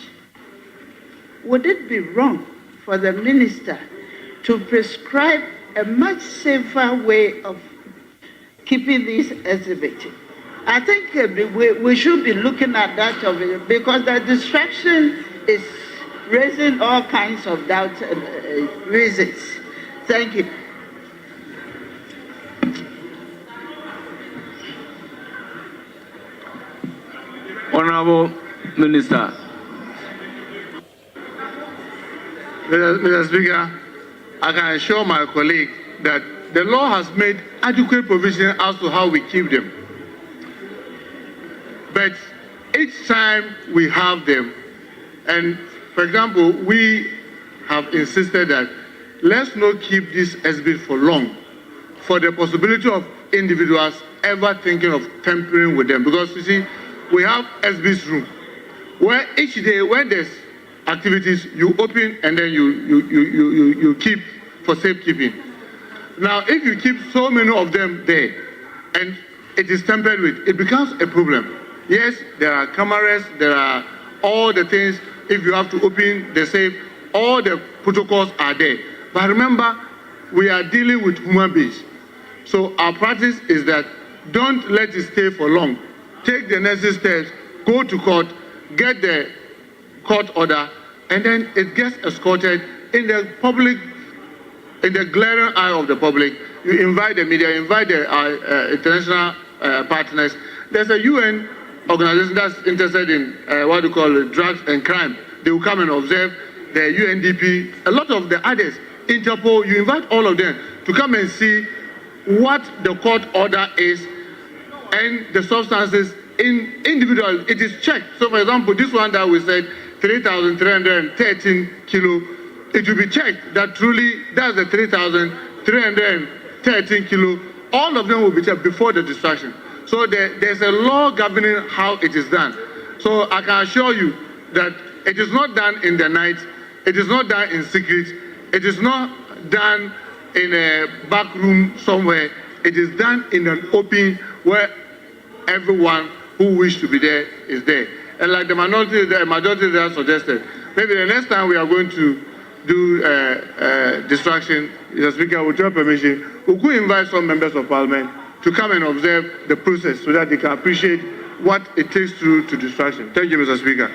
Would it be wrong for the minister to prescribe a much safer way of keeping this exhibit? I think we should be looking at that of it because the distraction is raising all kinds of doubts and reasons. Thank you. Honorable Minister. Mr. Speaker, I can assure my colleague that the law has made adequate provision as to how we keep them. But each time we have them, and for example, we have insisted that let's not keep this exhibit for long, for the possibility of individuals ever thinking of tampering with them. Because you see, we have exhibit room where each day when there's activities, you open and then you keep for safekeeping. Now, if you keep so many of them there and it is tampered with, it becomes a problem. Yes, there are cameras, there are all the things. If you have to open the safe, all the protocols are there. But remember, we are dealing with human beings. So our practice is that don't let it stay for long. Take the necessary steps, go to court, get the court order, and then it gets escorted in the public, in the glaring eye of the public. You invite the media, invite the international partners. There's a UN organization that's interested in what we call drugs and crime. They will come and observe the UNDP, a lot of the others, Interpol. You invite all of them to come and see what the court order is and the substances in individual. It is checked. So, for example, this one that we said 3,313 kilo, it will be checked that truly that's the 3,313 kilo. All of them will be checked before the distraction. So there's a law governing how it is done. So I can assure you that it is not done in the night. It is not done in secret. It is not done in a back room somewhere. It is done in an open where everyone who wishes to be there is there. And like the majority that suggested, maybe the next time we are going to do distraction, Mr. Speaker, with your permission, we could invite some members of parliament to come and observe the process so that they can appreciate what it takes through to distraction. Thank you, Mr. Speaker.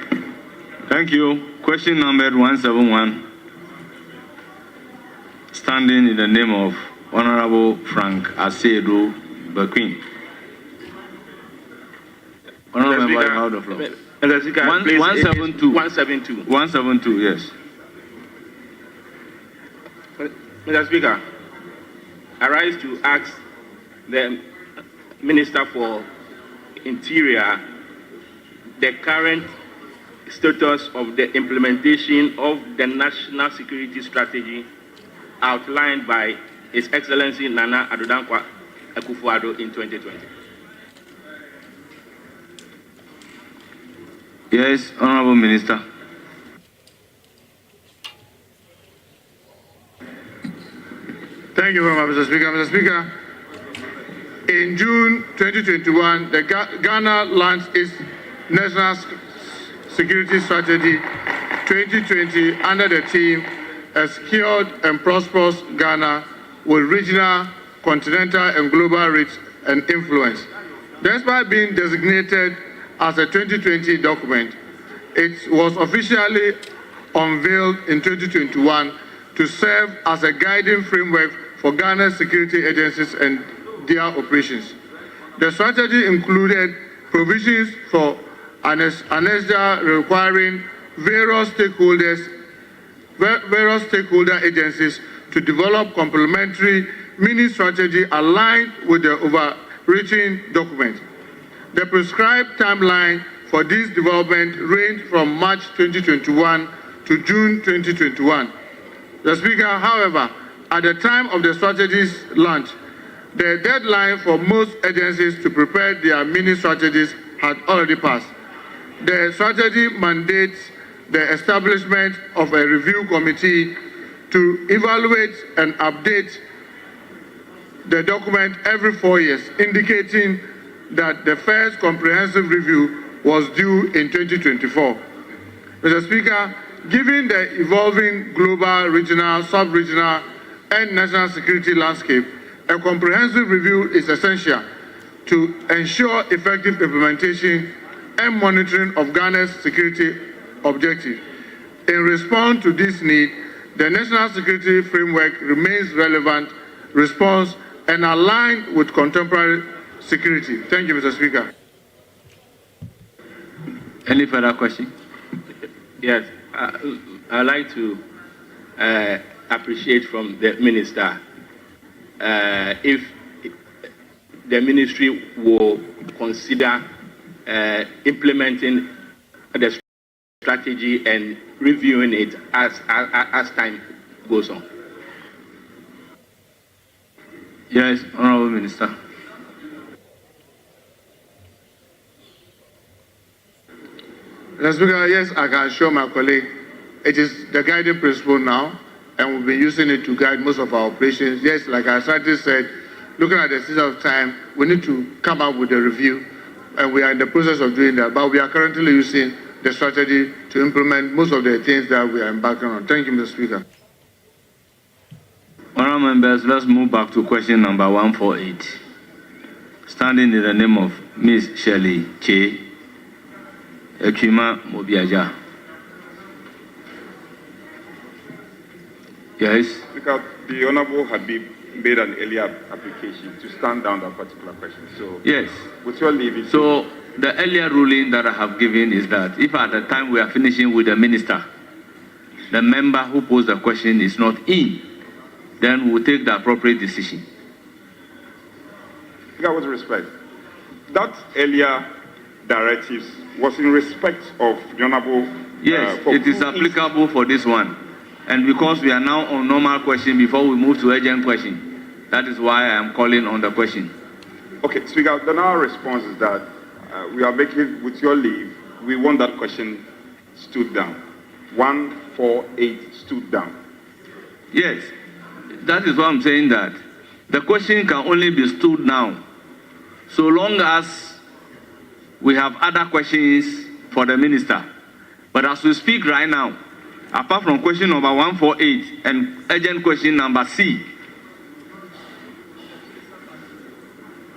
Thank you. Question number 171. Standing in the name of Honorable Frank Asedo Bequin. Honorable Member, you have the floor. Mr. Speaker, 172. 172. 172, yes. Mr. Speaker, I rise to ask the Minister for Interior the current status of the implementation of the national security strategy outlined by His Excellency Nana Addo Dankwa Akufo-Addo in 2020. Yes, Honorable Minister. Thank you very much, Mr. Speaker. Mr. Speaker, in June 2021, Ghana launched its National Security Strategy 2020 under the theme A Secured and Prosperous Ghana with Regional, Continental and Global Reach and Influence. Despite being designated as a 2020 document, it was officially unveiled in 2021 to serve as a guiding framework for Ghana's security agencies and their operations. The strategy included provisions for anesthesia requiring various stakeholder agencies to develop complementary mini strategy aligned with the overreaching document. The prescribed timeline for this development ranged from March 2021 to June 2021. The Speaker, however, at the time of the strategy's launch, the deadline for most agencies to prepare their mini strategies had already passed. The strategy mandates the establishment of a review committee to evaluate and update the document every 4 years, indicating that the first comprehensive review was due in 2024. Mr. Speaker, given the evolving global, regional, sub-regional, and national security landscape, a comprehensive review is essential to ensure effective implementation and monitoring of Ghana's security objectives. In response to this need, the national security framework remains relevant response and aligned with contemporary security. Thank you, Mr. Speaker. Any further question? Yes, I'd like to appreciate from the minister if the ministry will consider implementing the strategy and reviewing it as time goes on. Yes, Honorable Minister. Mr. Speaker, yes, I can assure my colleague it is the guiding principle now, and we'll be using it to guide most of our operations. Yes, like our scientist said, looking at the season of time, we need to come up with a review, and we are in the process of doing that. But we are currently using the strategy to implement most of the things that we are embarking on. Thank you, Mr. Speaker. Honourable members, let's move back to question number 148. Standing in the name of Ms. Shirley Che Ekima Mobiaja. Yes. Because the Honourable Habib made an earlier application to stand down that particular question. So yes. With your leave. So the earlier ruling that I have given is that if at the time we are finishing with the minister, the member who posed the question is not in, then we'll take the appropriate decision. With respect, that earlier directives was in respect of the Honourable. Yes, it is applicable for this one. And because we are now on normal question before we move to urgent question, that is why I am calling on the question. Okay, Speaker, then our response is that we are making, with your leave, we want that question stood down. 148 stood down. Yes, that is why I'm saying that the question can only be stood down so long as we have other questions for the minister. But as we speak right now, apart from question number 148 and urgent question number C,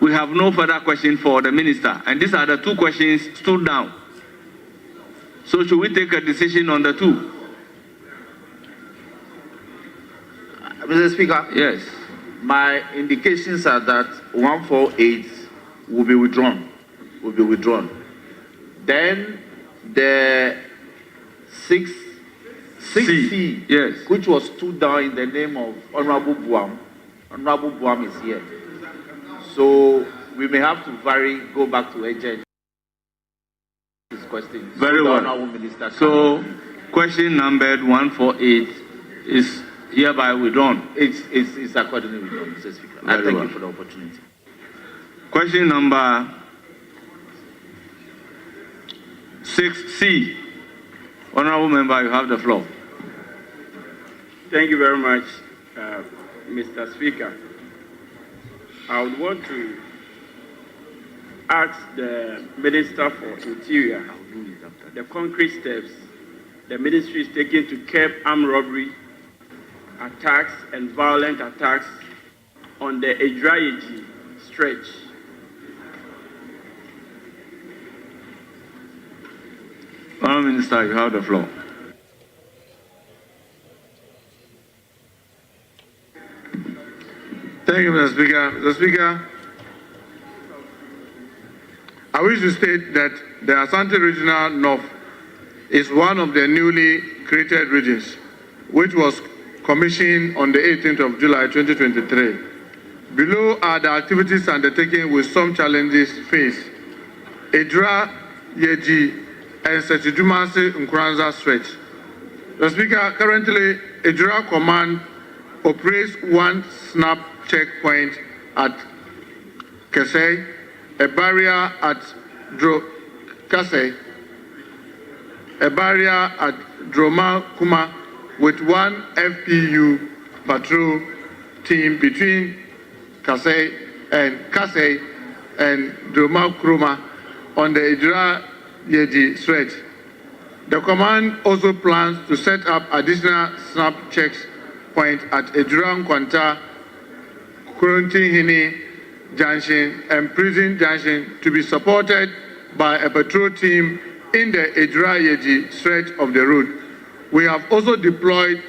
we have no further question for the minister. And these are the two questions stood down. So should we take a decision on the two? Mr. Speaker? Yes. My indications are that 148 will be withdrawn. Then the 6C, yes, which was stood down in the name of Honorable Buam. Honorable Buam is here. So we may have to go back to agent. Question. Very well. So question numbered 148 is hereby withdrawn. It's accordingly withdrawn, Mr. Speaker. I thank you for the opportunity. Question number 6C. Honorable member, you have the floor. Thank you very much, Mr. Speaker. I would want to ask the Minister for Interior the concrete steps the ministry is taking to curb armed robbery, attacks, and violent attacks on the Edrayeji stretch. Honourable Minister, you have the floor. Thank you, Mr. Speaker. Mr. Speaker, I wish to state that the Asante Regional North is one of the newly created regions, which was commissioned on the 18th of July 2023. Below are the activities undertaken with some challenges faced. Edra, Yeji, and Setidumasi Nkranza Stretch. The Speaker, currently, Edra Command operates one snap checkpoint at Kesey, a barrier at a barrier at Droma Kuma with one FPU patrol team between Kasey and Droma Kuma on the Idra Yeji stretch. The command also plans to set up additional snap checks point at Idra Nkwanta, Kurunti Junction and Prison Junction to be supported by a patrol team in the Idra Yeji stretch of the road. We have also deployed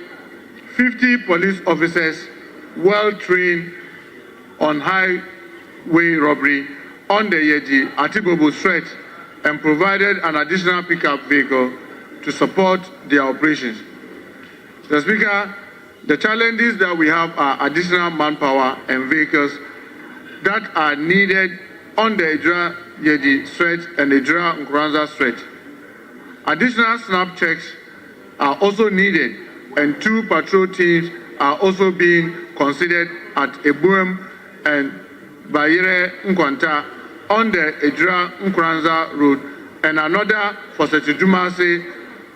50 police officers well trained on highway robbery on the Yeji Atibobo stretch and provided an additional pickup vehicle to support their operations. The Speaker, the challenges that we have are additional manpower and vehicles that are needed on the Idra Yeji stretch and Idra Nkranza stretch. Additional snap checks are also needed, and 2 patrol teams are also being considered at Ebuem and Bayere Nkwanta on the Idra Nkranza road, and another for Setidumasi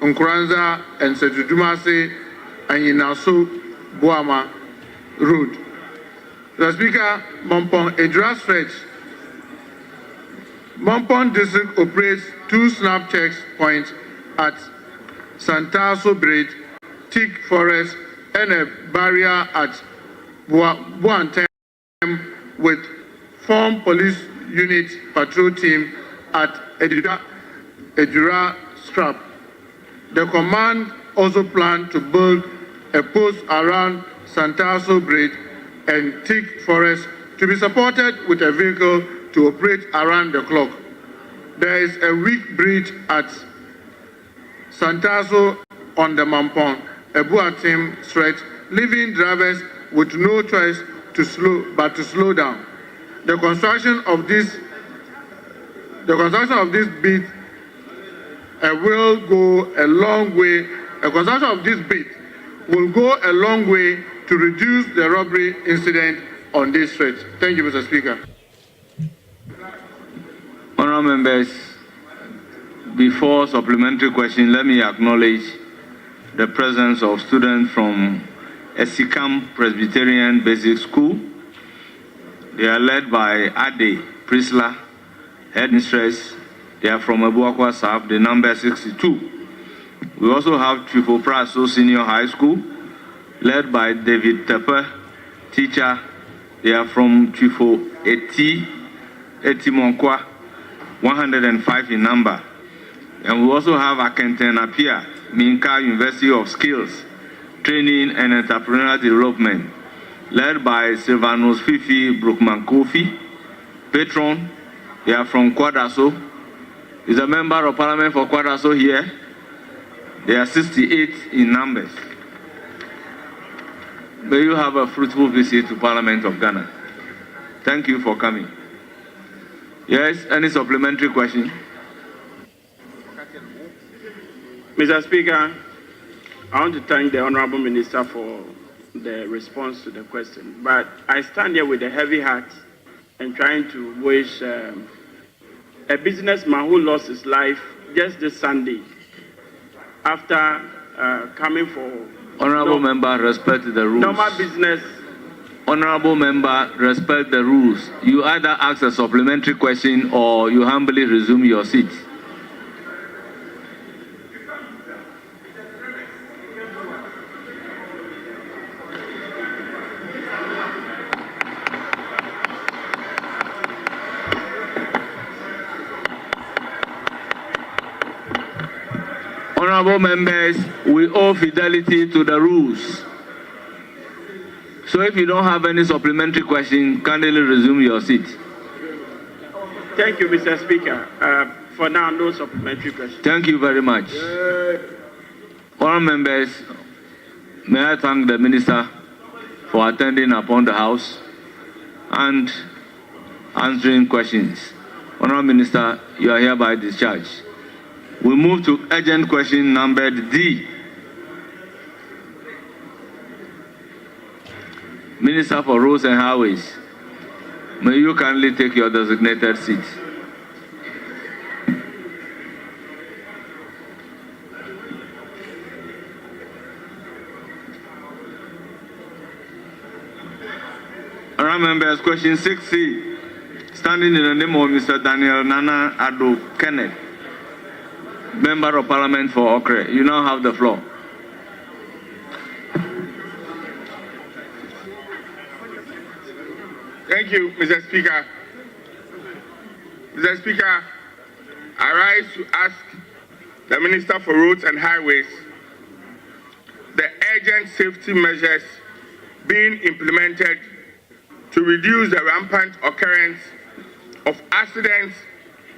Nkranza and Setidumasi and Inaso Boama road. The Speaker, Mompong Idra stretch. Mompong District operates 2 snap checks points at Santaso Bridge, Thick Forest, and a barrier at Buantem with 4 police unit patrol team at Edura Scrap. The command also planned to build a post around Santaso Bridge and Thick Forest to be supported with a vehicle to operate around the clock. There is a weak bridge at Santaso on the Mampong, Ebuatim stretch, leaving drivers with no choice to slow down. The construction of this bit will go a long way. The construction of this bit will go a long way to reduce the robbery incident on this stretch. Thank you, Mr. Speaker. Honourable members, before supplementary question, let me acknowledge the presence of students from Esikam Presbyterian Basic School. They are led by Ade Prisla, headmistress. They are from Abuakwa South, the number 62. We also have Trifo Praso Senior High School, led by David Tepper, teacher. They are from Trifo Etimonkwa, 105 in number. And we also have Akenten Apia, Minka University of Skills, Training and Entrepreneurial Development, led by Silvanos Fifi Brookman Kofi, patron. They are from Kwadaso. Is a member of Parliament for Kwadaso here. They are 68 in numbers. May you have a fruitful visit to Parliament of Ghana. Thank you for coming. Yes, any supplementary question? Mr. Speaker, I want to thank the Honourable Minister for the response to the question. But I stand here with a heavy heart and trying to wish a businessman who lost his life just this Sunday after coming for... Honourable member, respect the rules. Normal business. Honourable member, respect the rules. You either ask a supplementary question or you humbly resume your seat. Honourable members, we owe fidelity to the rules. So if you don't have any supplementary question, kindly resume your seat. Thank you, Mr. Speaker. For now, no supplementary questions. Thank you very much. Honourable members, may I thank the Minister for attending upon the House and answering questions. Honourable Minister, you are hereby discharged. We move to urgent question numbered D. Minister for Roads and Highways, may you kindly take your designated seat. Honourable members, question 6C, standing in the name of Mr. Daniel Nana Ado Kenneth, Member of Parliament for Okre. You now have the floor. Thank you, Mr. Speaker. Mr. Speaker, I rise to ask the Minister for Roads and Highways the urgent safety measures being implemented to reduce the rampant occurrence of accidents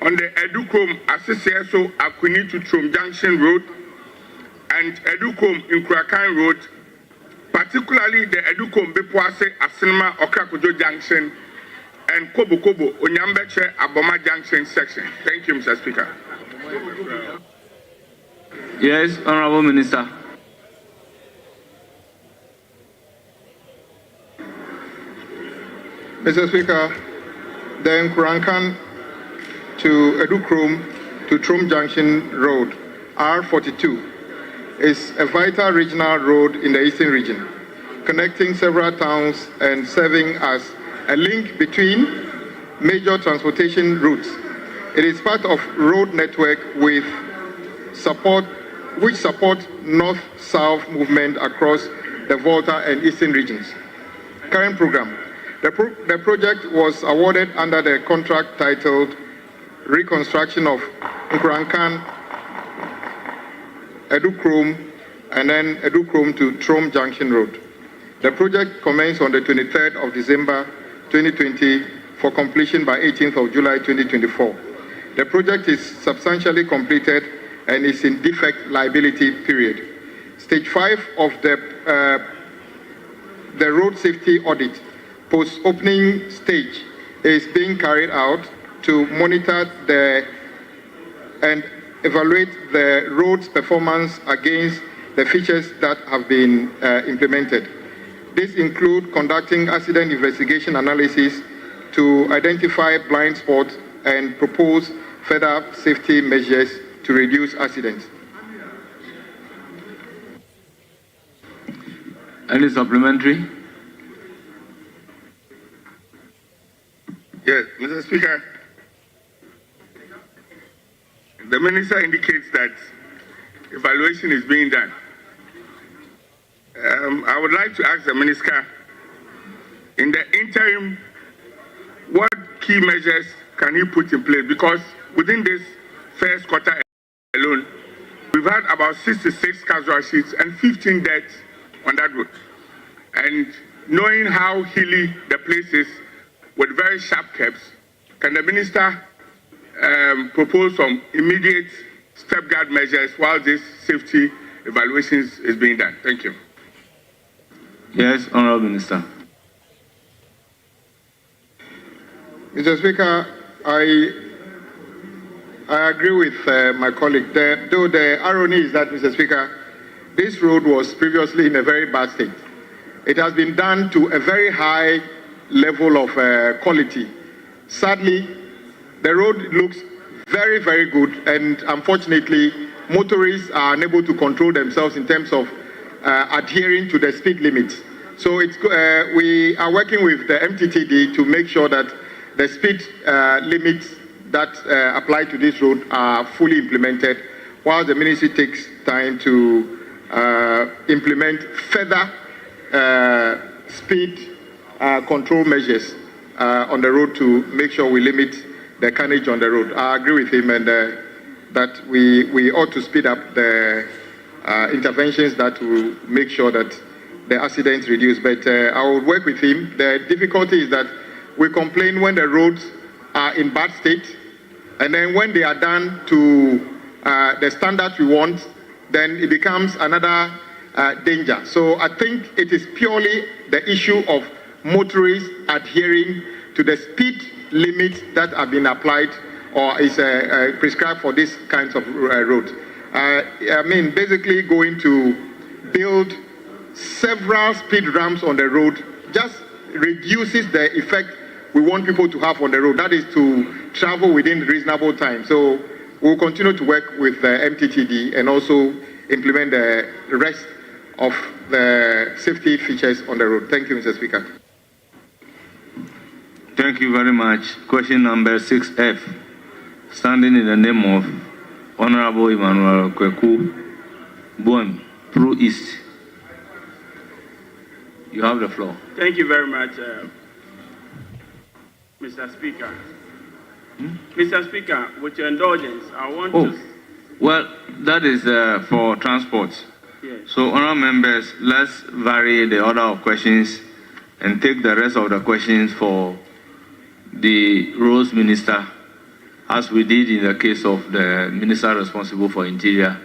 on the Edukom Asisieso Akwini to Trom Junction Road and Edukom Nkurakan Road, particularly the Edukom Bepoase Asinima Okakojo Junction and Kobo Kobo Onyambeche Aboma Junction section. Thank you, Mr. Speaker. Yes, Honourable Minister. Mr. Speaker, the Nkurakan to Edukrom to Trom Junction Road, R42, is a vital regional road in the eastern region, connecting several towns and serving as a link between major transportation routes. It is part of road network which support north-south movement across the Volta and eastern regions. Current program. The project was awarded under the contract titled Reconstruction of Nkurakan, Edukrom, and then Edukrom to Trom Junction Road. The project commenced on the 23rd of December 2020 for completion by 18th of July 2024. The project is substantially completed and is in defect liability period. Stage 5 of the road safety audit post-opening stage is being carried out to monitor and evaluate the road's performance against the features that have been implemented. This includes conducting accident investigation analysis to identify blind spots and propose further safety measures to reduce accidents. Any supplementary? Yes, Mr. Speaker. The Minister indicates that evaluation is being done. I would like to ask the Minister, in the interim, what key measures can he put in place? Because within this first quarter alone, we've had about 66 casualties and 15 deaths on that road. And knowing how hilly the place is with very sharp curves, can the Minister propose some immediate step-guard measures while this safety evaluations is being done? Thank you. Yes, Honourable Minister. Mr. Speaker, I agree with my colleague. Though the irony is that, Mr. Speaker, this road was previously in a very bad state. It has been done to a very high level of quality. Sadly, the road looks very, very good, and unfortunately, motorists are unable to control themselves in terms of adhering to the speed limits. So we are working with the MTTD to make sure that the speed limits that apply to this road are fully implemented, while the ministry takes time to implement further speed control measures on the road to make sure we limit the carnage on the road. I agree with him, and that we ought to speed up the interventions that will make sure that the accidents reduce. But I will work with him. The difficulty is that we complain when the roads are in bad state, and then when they are done to the standard we want, then it becomes another danger. So I think it is purely the issue of motorists adhering to the speed limits that have been applied or is prescribed for these kinds of roads. I mean, basically going to build several speed ramps on the road just reduces the effect we want people to have on the road. That is to travel within reasonable time. So we'll continue to work with the MTTD and also implement the rest of the safety features on the road. Thank you, Mr. Speaker. Thank you very much. Question number 6F, standing in the name of Honorable Emmanuel Kweku Bon, Pro East. You have the floor. Thank you very much, Mr. Speaker. Mr. Speaker, with your indulgence, I want to... Well, that is for transport. Yes. So, honourable members, let's vary the order of questions and take the rest of the questions for the roads minister, as we did in the case of the minister responsible for interior,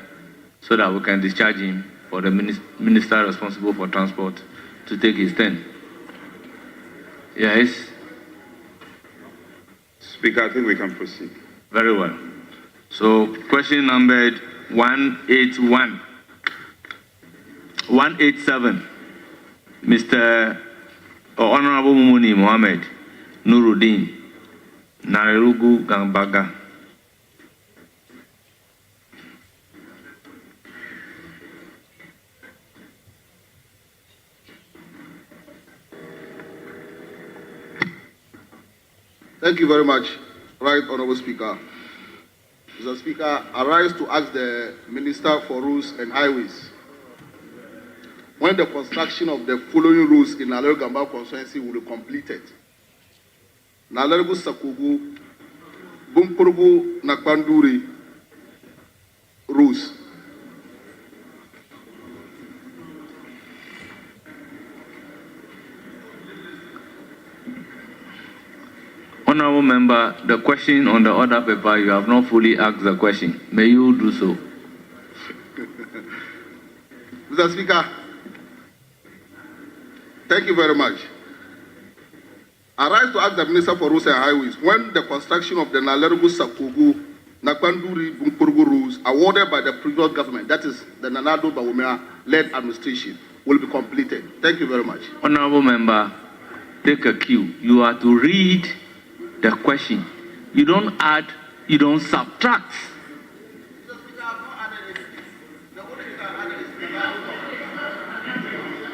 so that we can discharge him for the minister responsible for transport to take his turn. Yes? Speaker, I think we can proceed. Very well. So, question number 181. 187. Mr. Honorable Mumuni Mohammed Nuruddin, Narerugu Gambaga. Thank you very much, Right Honorable Speaker. Mr. Speaker, I rise to ask the Minister for Roads and Highways when the construction of the following roads in Nalero Gamba constituency will be completed. Nalero Sakugu, Bumpurugu Nakpanduri roads. Honorable member, the question on the order paper, you have not fully asked the question. May you do so. Mr. Speaker, thank you very much. I rise to ask the Minister for Roads and Highways when the construction of the Nalerugu Sakogu Nakwanduri Bumpurugu roads awarded by the previous government, that is the Nanado Bawumia-led administration, will be completed. Thank you very much. Honorable member, take a cue. You are to read the question. You don't add, you don't subtract.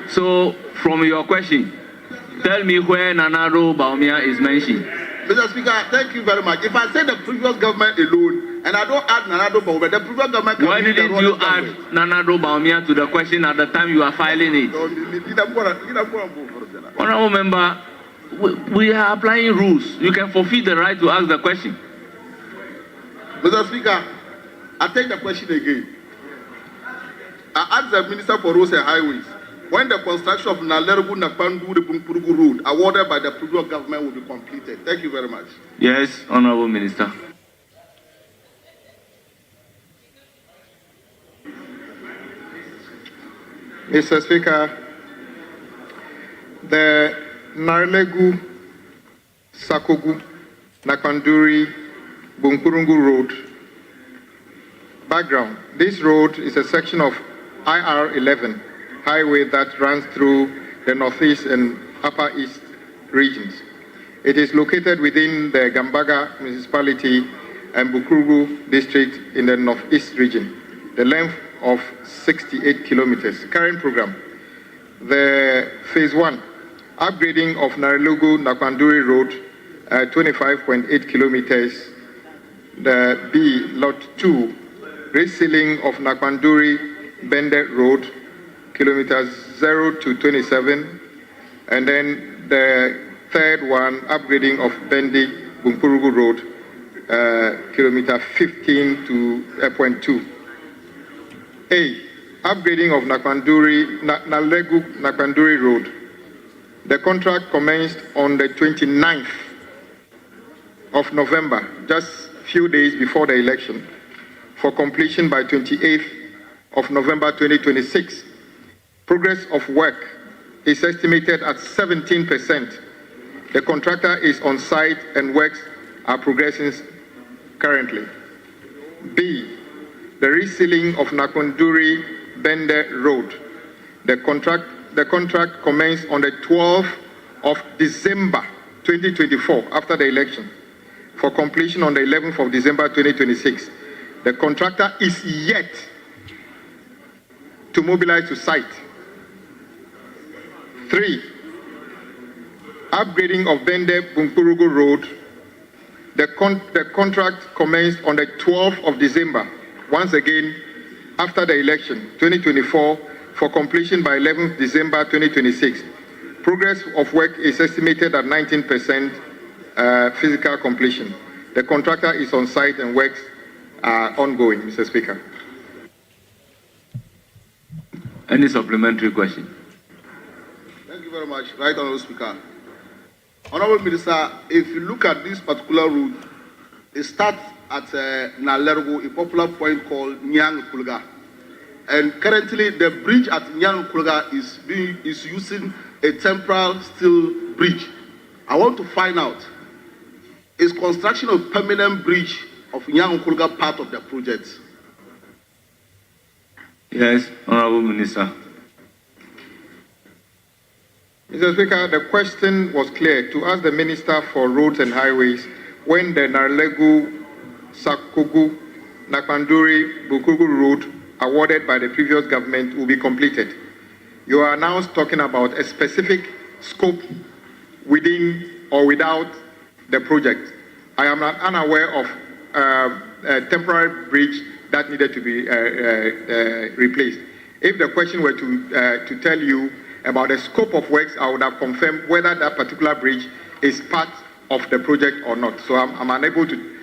So, from your question, tell me where Nanado Bawumia is mentioned. Mr. Speaker, thank you very much. If I say the previous government alone, and I don't add Nanado Bawumia, the previous government can... Why didn't you add Nanado Bawumia to the question at the time you are filing it? Honorable member, we are applying rules. You can forfeit the right to ask the question. Mr. Speaker, I take the question again. I ask the Minister for Roads and Highways when the construction of Nalerugu Nakpandu Bumpurugu Road awarded by the previous government will be completed. Thank you very much. Yes, Honorable Minister. Mr. Speaker, the Narlegu, Sakogu, Nakanduri, Bunkurungu Road. Background. This road is a section of IR11 highway that runs through the Northeast and Upper East regions. It is located within the Gambaga municipality and Bukurugu district in the Northeast region. The length of 68 kilometers. Current program. The phase 1. Upgrading of Narilugu Nakwanduri Road, 25.8 kilometers. The B, Lot 2, resealing of Nakwanduri Bende Road, kilometers 0 to 27. And then the third one, upgrading of Bendi Bumpurugu Road, kilometer 15 to 0.2. A, upgrading of Nalegu-Nakwanduri Road. The contract commenced on the 29th of November, just a few days before the election, for completion by 28th of November 2026. Progress of work is estimated at 17%. The contractor is on site and works are progressing currently. B, the resealing of Nakwanduri Bende Road. The contract commenced on the 12th of December 2024, after the election, for completion on the 11th of December 2026. The contractor is yet to mobilize to site. 3, upgrading of Bende Bunkurugu Road. The contract commenced on the 12th of December, once again after the election 2024, for completion by 11th December 2026. Progress of work is estimated at 19% physical completion. The contractor is on site and works are ongoing, Mr. Speaker. Any supplementary question? Thank you very much, Right Honourable Speaker. Honourable Minister, if you look at this particular route, it starts at Nalergo, a popular point called Nyang Kulga. And currently, the bridge at Nyang Kulga is using a temporary steel bridge. I want to find out, is construction of permanent bridge of Nyang Kulga part of the project? Yes, Honourable Minister. Mr. Speaker, the question was clear to ask the Minister for Roads and Highways when the Narlegu, Sakogu, Nakwanduri, Bukugu Road awarded by the previous government will be completed. You are now talking about a specific scope within or without the project. I am unaware of a temporary bridge that needed to be replaced. If the question were to tell you about the scope of works, I would have confirmed whether that particular bridge is part of the project or not. So I'm unable to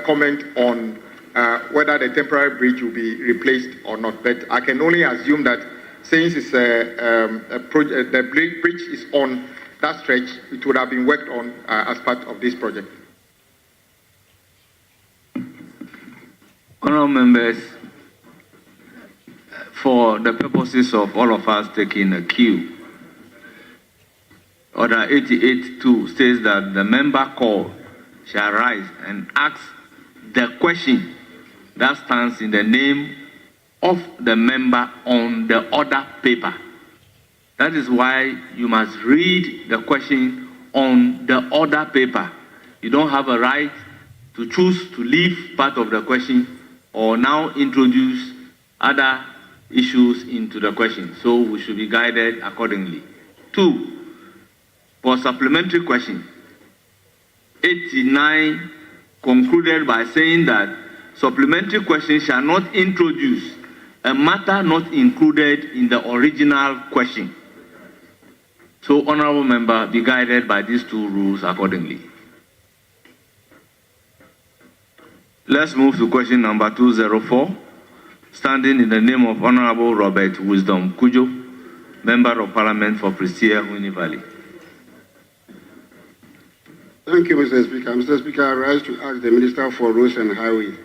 comment on whether the temporary bridge will be replaced or not. But I can only assume that since it's a project, the bridge is on that stretch, it would have been worked on as part of this project. Honourable members, for the purposes of all of us taking a cue, Order 88.2 says that the member called shall rise and ask the question that stands in the name of the member on the order paper. That is why you must read the question on the order paper. You don't have a right to choose to leave part of the question or now introduce other issues into the question. So we should be guided accordingly. 2, for supplementary question, 89 concluded by saying that supplementary questions shall not introduce a matter not included in the original question. So, honourable member, be guided by these 2 rules accordingly. Let's move to question number 204, standing in the name of Honourable Robert Wisdom Kujo, Member of Parliament for Prestia, Winnie Valley. Thank you, Mr. Speaker. Mr. Speaker, I rise to ask the Minister for Roads and Highways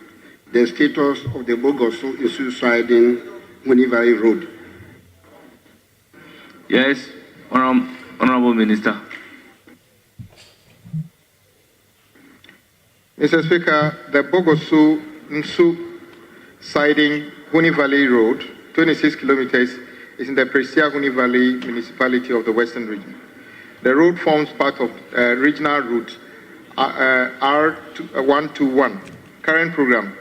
the status of the Bogosu issue siding Winnie Valley Road. Yes, Honourable Minister. Mr. Speaker, the Bogosu Nsu siding Winnie Valley Road, 26 kilometers, is in the Prestia Winnie Valley municipality of the Western region. The road forms part of regional route R121, current program.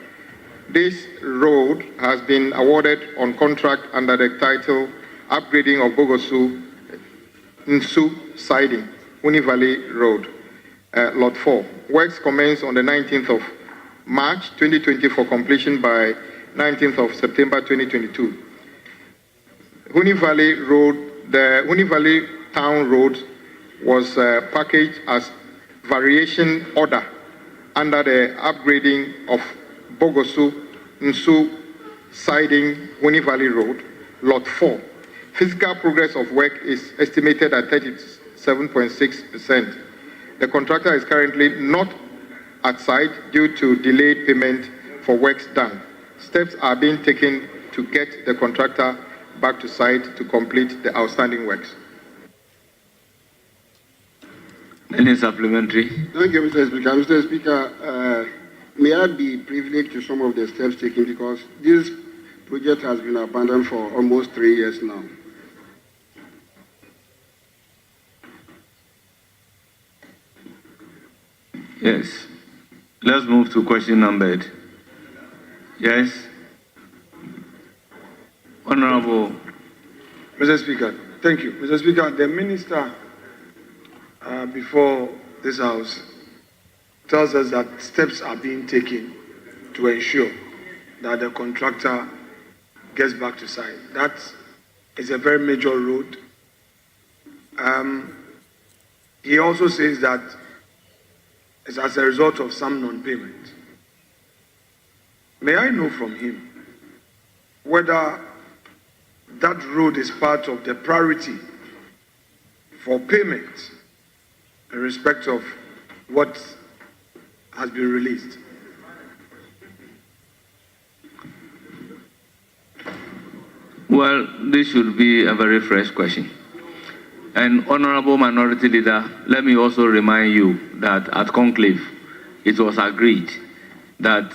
This road has been awarded on contract under the title Upgrading of Bogosu Nsu Siding, Winnie Valley Road, Lot 4. Works commenced on the 19th of March 2020 for completion by 19th of September 2022. Winnie Valley Road, the Winnie Valley Town Road was packaged as variation order under the upgrading of Bogosu Nsu Siding Winnie Valley Road Lot 4. Physical progress of work is estimated at 37.6%. The contractor is currently not at site due to delayed payment for works done. Steps are being taken to get the contractor back to site to complete the outstanding works. Any supplementary? Thank you, Mr. Speaker. Mr. Speaker, may I be privileged to some of the steps taken because this project has been abandoned for almost 3 years now. Yes. Let's move to question numbered. Yes. Honorable. Mr. Speaker, thank you. Mr. Speaker, the minister before this House tells us that steps are being taken to ensure that the contractor gets back to site. That is a very major road. He also says that it's as a result of some non-payment. May I know from him whether that road is part of the priority for payment in respect of what has been released? Well, this should be a very fresh question. And Honorable Minority Leader, let me also remind you that at conclave, it was agreed that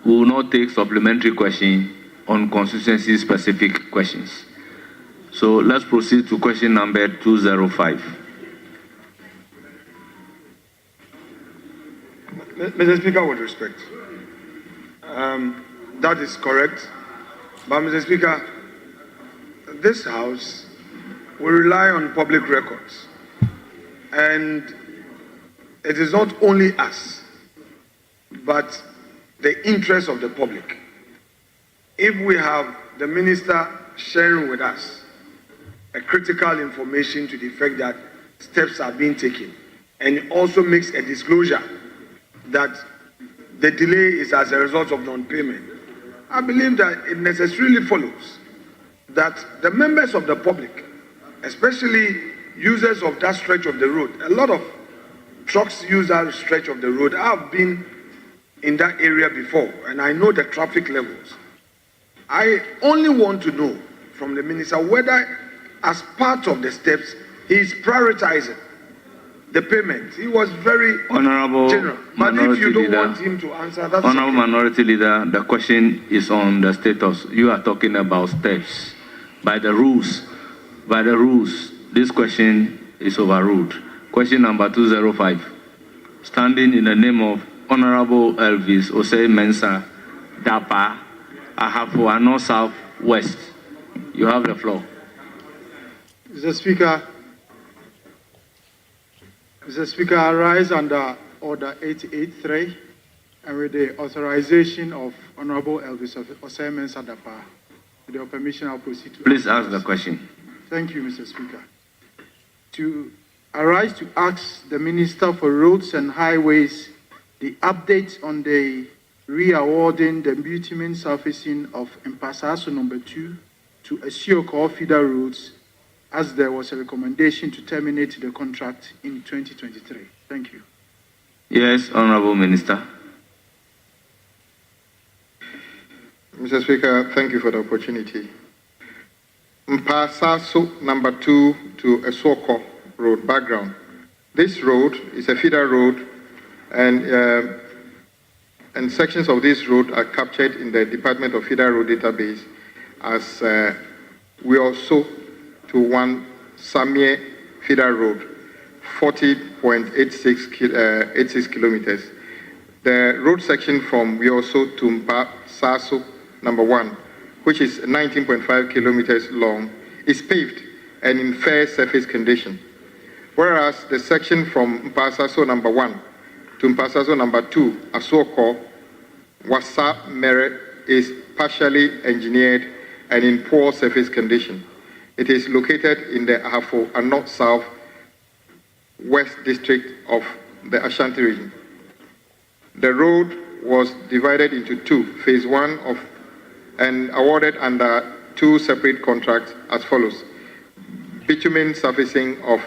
we will not take supplementary questions on constituency-specific questions. So let's proceed to question number 205. Mr. Speaker, with respect, that is correct. But Mr. Speaker, this House will rely on public records. And it is not only us, but the interest of the public. If we have the minister sharing with us a critical information to the effect that steps are being taken, and it also makes a disclosure that the delay is as a result of non-payment, I believe that it necessarily follows that the members of the public, especially users of that stretch of the road, a lot of trucks use that stretch of the road. I've been in that area before, and I know the traffic levels. I only want to know from the minister whether, as part of the steps, he is prioritizing the payment. He was very general. But if you don't want him to answer, that's Honorable okay. Minority Leader, the question is on the status. You are talking about steps. By the rules, this question is overruled. Question number 205. Standing in the name of Honorable Elvis Osei Mensah Dapa, Ahafuano South West. You have the floor. Mr. Speaker, I rise under Order 883 and with the authorization of Honorable Elvis Osei Mensah Dapa. With your permission, I'll proceed to... Please ask the question. Thank you, Mr. Speaker. To arise to ask the Minister for Roads and Highways the updates on the re-awarding the bitumen surfacing of Mpasaso number 2 to Asioko feeder roads, as there was a recommendation to terminate the contract in 2023. Thank you. Yes, Honorable Minister. Mr. Speaker, thank you for the opportunity. Mpasaso number 2 to Asioko Road background. This road is a feeder road, and sections of this road are captured in the Department of Feeder Road database as we also to 1 Samie Feeder Road, 40.86 kilometers. The road section from Wioso to Mpasaso number 1, which is 19.5 kilometers long, is paved and in fair surface condition. Whereas the section from Mpasaso number 1 to Mpasaso number 2, Asioko, Wasa Mere, is partially engineered and in poor surface condition. It is located in the Ahafo and North South West District of the Ashanti region. The road was divided into 2, phase 1 of and awarded under two separate contracts as follows. Bitumen surfacing of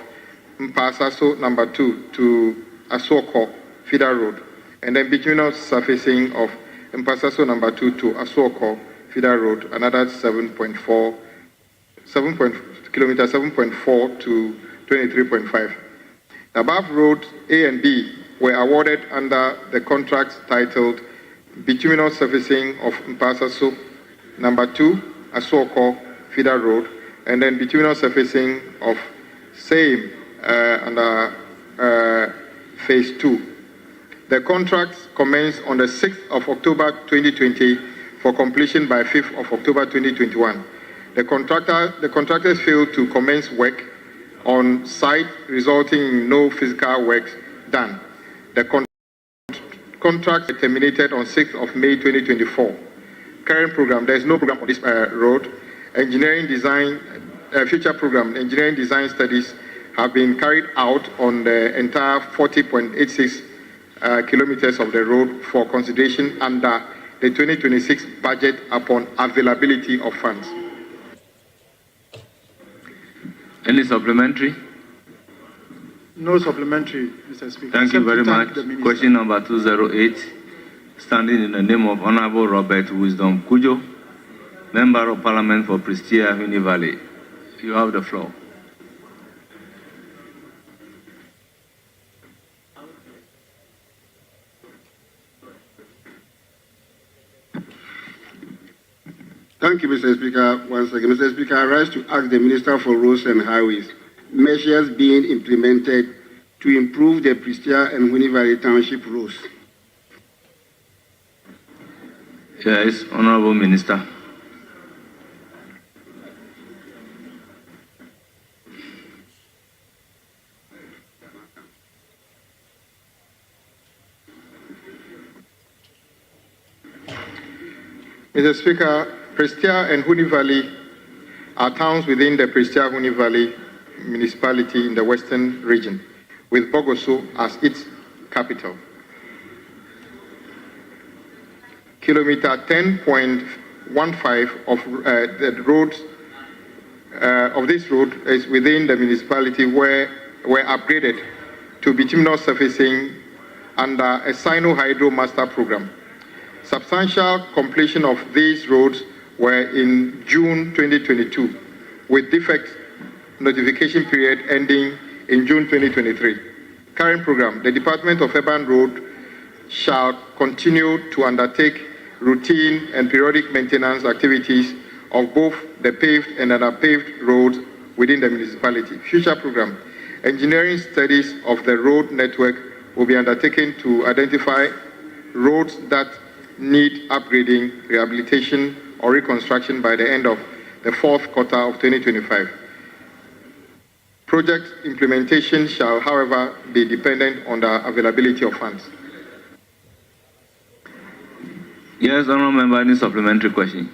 Mpasaso number 2 to Asuoko Feeder Road, and then bituminous surfacing of Mpasaso number 2 to Asuoko Feeder Road, another 7.4 to 23.5. The above roads A and B were awarded under the contracts titled Bituminous Surfacing of Mpasaso number 2 Asuoko Feeder Road, and then bituminous surfacing of same under phase 2. The contracts commenced on the 6th of October 2020 for completion by 5th of October 2021. The contractors failed to commence work on site, resulting in no physical works done. The contract terminated on 6th of May 2024. Current program, there is no program on this road. Engineering design, future program, engineering design studies have been carried out on the entire 40.86 kilometers of the road for consideration under the 2026 budget upon availability of funds. Any supplementary? No supplementary, Mr. Speaker. Thank you very much. Question number 208, standing in the name of Honorable Robert Wisdom Kujo, Member of Parliament for Prestia, Huni Valley. You have the floor. Thank you, Mr. Speaker. Once again, Mr. Speaker, I rise to ask the Minister for Roads and Highways measures being implemented to improve the Prestia and Huni Valley Township roads. Yes, Honorable Minister. Mr. Speaker, Prestia and Huni Valley are towns within the Prestia-Huni Valley municipality in the western region, with Bogosu as its capital. Kilometer 10.15 of the roads of this road is within the municipality were upgraded to bituminous surfacing under a Sino-Hydro Master Program. Substantial completion of these roads were in June 2022, with defect notification period ending in June 2023. Current program, the Department of Urban Road shall continue to undertake routine and periodic maintenance activities of both the paved and unpaved roads within the municipality. Future program, engineering studies of the road network will be undertaken to identify roads that need upgrading, rehabilitation, or reconstruction by the end of the fourth quarter of 2025. Project implementation shall, however, be dependent on the availability of funds. Yes, Honourable Member, any supplementary question?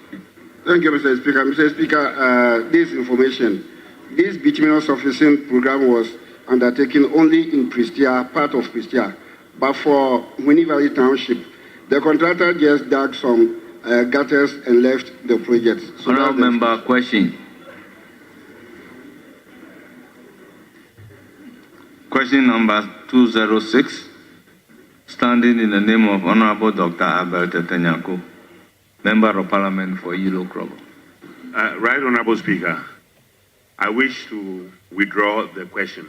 Thank you, Mr. Speaker. Mr. Speaker, this information, this bituminous surfacing program was undertaken only in Prestia, part of Prestia, but for Huni Valley Township, the contractor just dug some gutters and left the project. So Honourable Member, question. Question number 206, standing in the name of Honourable Dr. Albert Tenyako, Member of Parliament for Yilo Krobo. Right, Honourable Speaker. I wish to withdraw the question.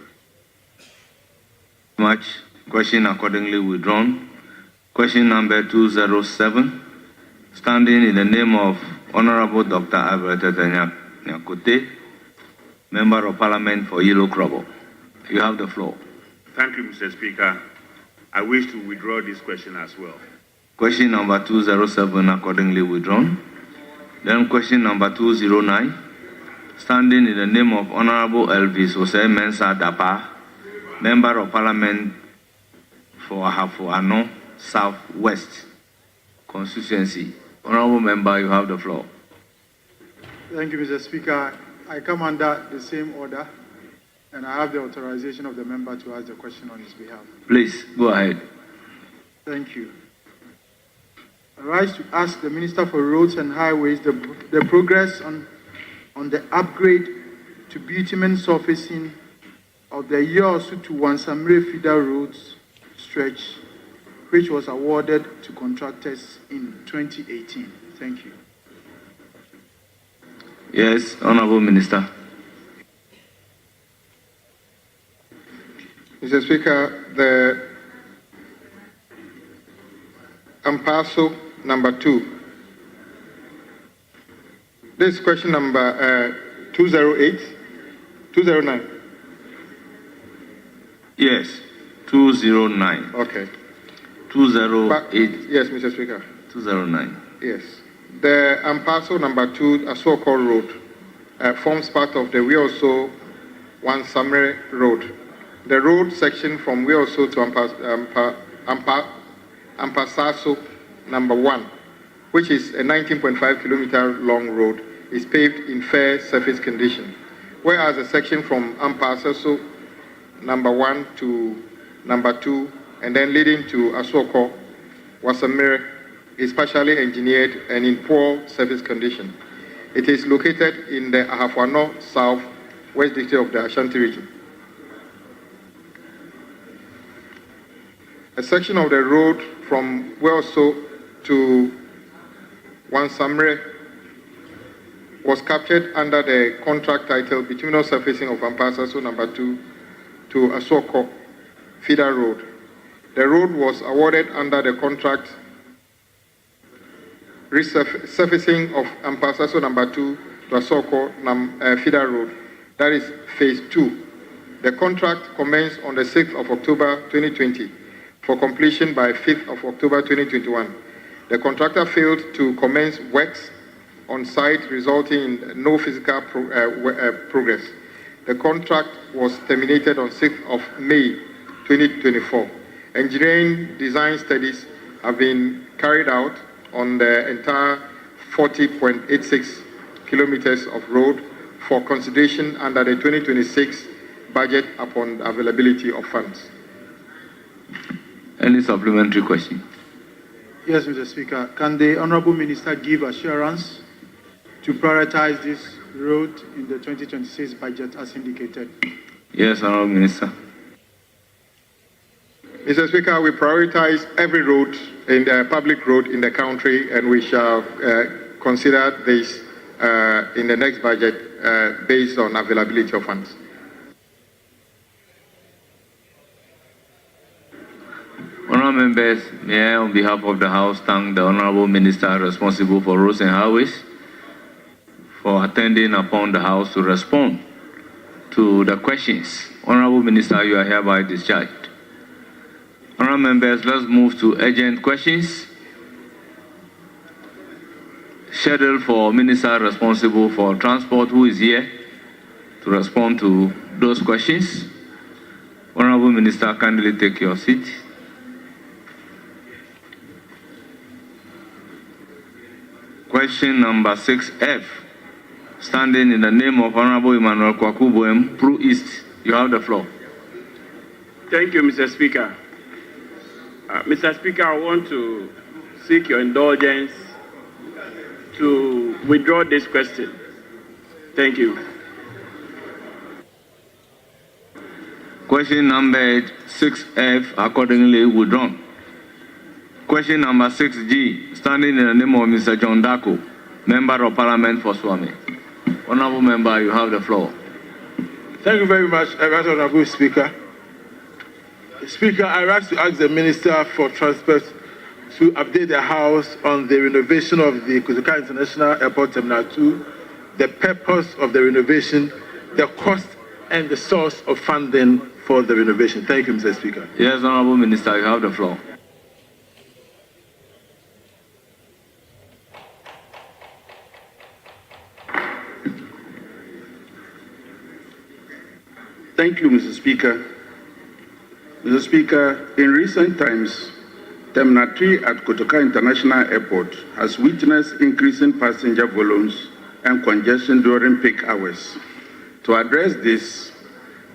Much. Question accordingly withdrawn. Question number 207, standing in the name of Honorable Dr. Albert Nyakote, Member of Parliament for Yilo Krobo. You have the floor. Thank you, Mr. Speaker. I wish to withdraw this question as well. Question number 207 accordingly withdrawn. Then question number 209, standing in the name of Honorable Elvis Jose Mensah Dapa, Member of Parliament for Ahafuano Southwest constituency. Honourable Member, you have the floor. Thank you, Mr. Speaker. I come under the same order, and I have the authorization of the member to ask the question on his behalf. Please, go ahead. Thank you. I rise to ask the Minister for Roads and Highways the progress on on the upgrade to bitumen surfacing of the Yosu to Wansamre feeder roads stretch, which was awarded to contractors in 2018. Thank you. Yes, Honorable Minister. Mr. Speaker, the Ampaso number 2. This is question number 209. Yes, 209. Okay. 208. Yes, Mr. Speaker. 209. Yes. The Ampaso number 2, a so-called road, forms part of the Wioso Wansamre Road. The road section from Wioso to Ampasaso number 1, which is a 19.5 kilometer long road, is paved in fair surface condition, whereas the section from Ampasaso number 1 to number 2, and then leading to Asoko, Wasamire, is partially engineered and in poor surface condition. It is located in the Ahafwano South West District of the Ashanti region. A section of the road from Welso to Wansamre was captured under the contract title Bituminous Surfacing of Ampasaso number 2 to Asoko Feeder Road. The road was awarded under the contract resurfacing of Ampasaso number 2 to Asoko Feeder Road. That is phase 2. The contract commenced on the 6th of October 2020 for completion by 5th of October 2021. The contractor failed to commence works on site, resulting in no physical progress. The contract was terminated on 6th of May 2024. Engineering design studies have been carried out on the entire 40.86 kilometers of road for consideration under the 2026 budget upon availability of funds. Any supplementary question? Yes, Mr. Speaker. Can the Honorable Minister give assurance to prioritize this road in the 2026 budget as indicated? Yes, Honorable Minister. Mr. Speaker, we prioritize every road in the public road in the country, and we shall consider this in the next budget based on availability of funds. Honourable members, may I, on behalf of the House, thank the Honourable Minister responsible for roads and highways for attending upon the House to respond to the questions. Honourable Minister, you are hereby discharged. Honourable members, let's move to urgent questions. Scheduled for Minister responsible for transport, who is here to respond to those questions. Honourable Minister, kindly take your seat. Question number 6F, standing in the name of Honorable Emmanuel Kwakuboem, Pro East. You have the floor. Thank you, Mr. Speaker. Mr. Speaker, I want to seek your indulgence to withdraw this question. Thank you. Question number 6F, accordingly withdrawn. Question number 6G, standing in the name of Mr. John Dako, Member of Parliament for Swami. Honourable Member, you have the floor. Thank you very much, Honourable Speaker. Speaker, I rise to ask the Minister for Transport to update the House on the renovation of the Kotoka International Airport Terminal 2, the purpose of the renovation, the cost and the source of funding for the renovation. Thank you, Mr. Speaker. Yes, Honourable Minister, you have the floor. Thank you, Mr. Speaker. Mr. Speaker, in recent times, Terminal 3 at Kotoka International Airport has witnessed increasing passenger volumes and congestion during peak hours. To address this,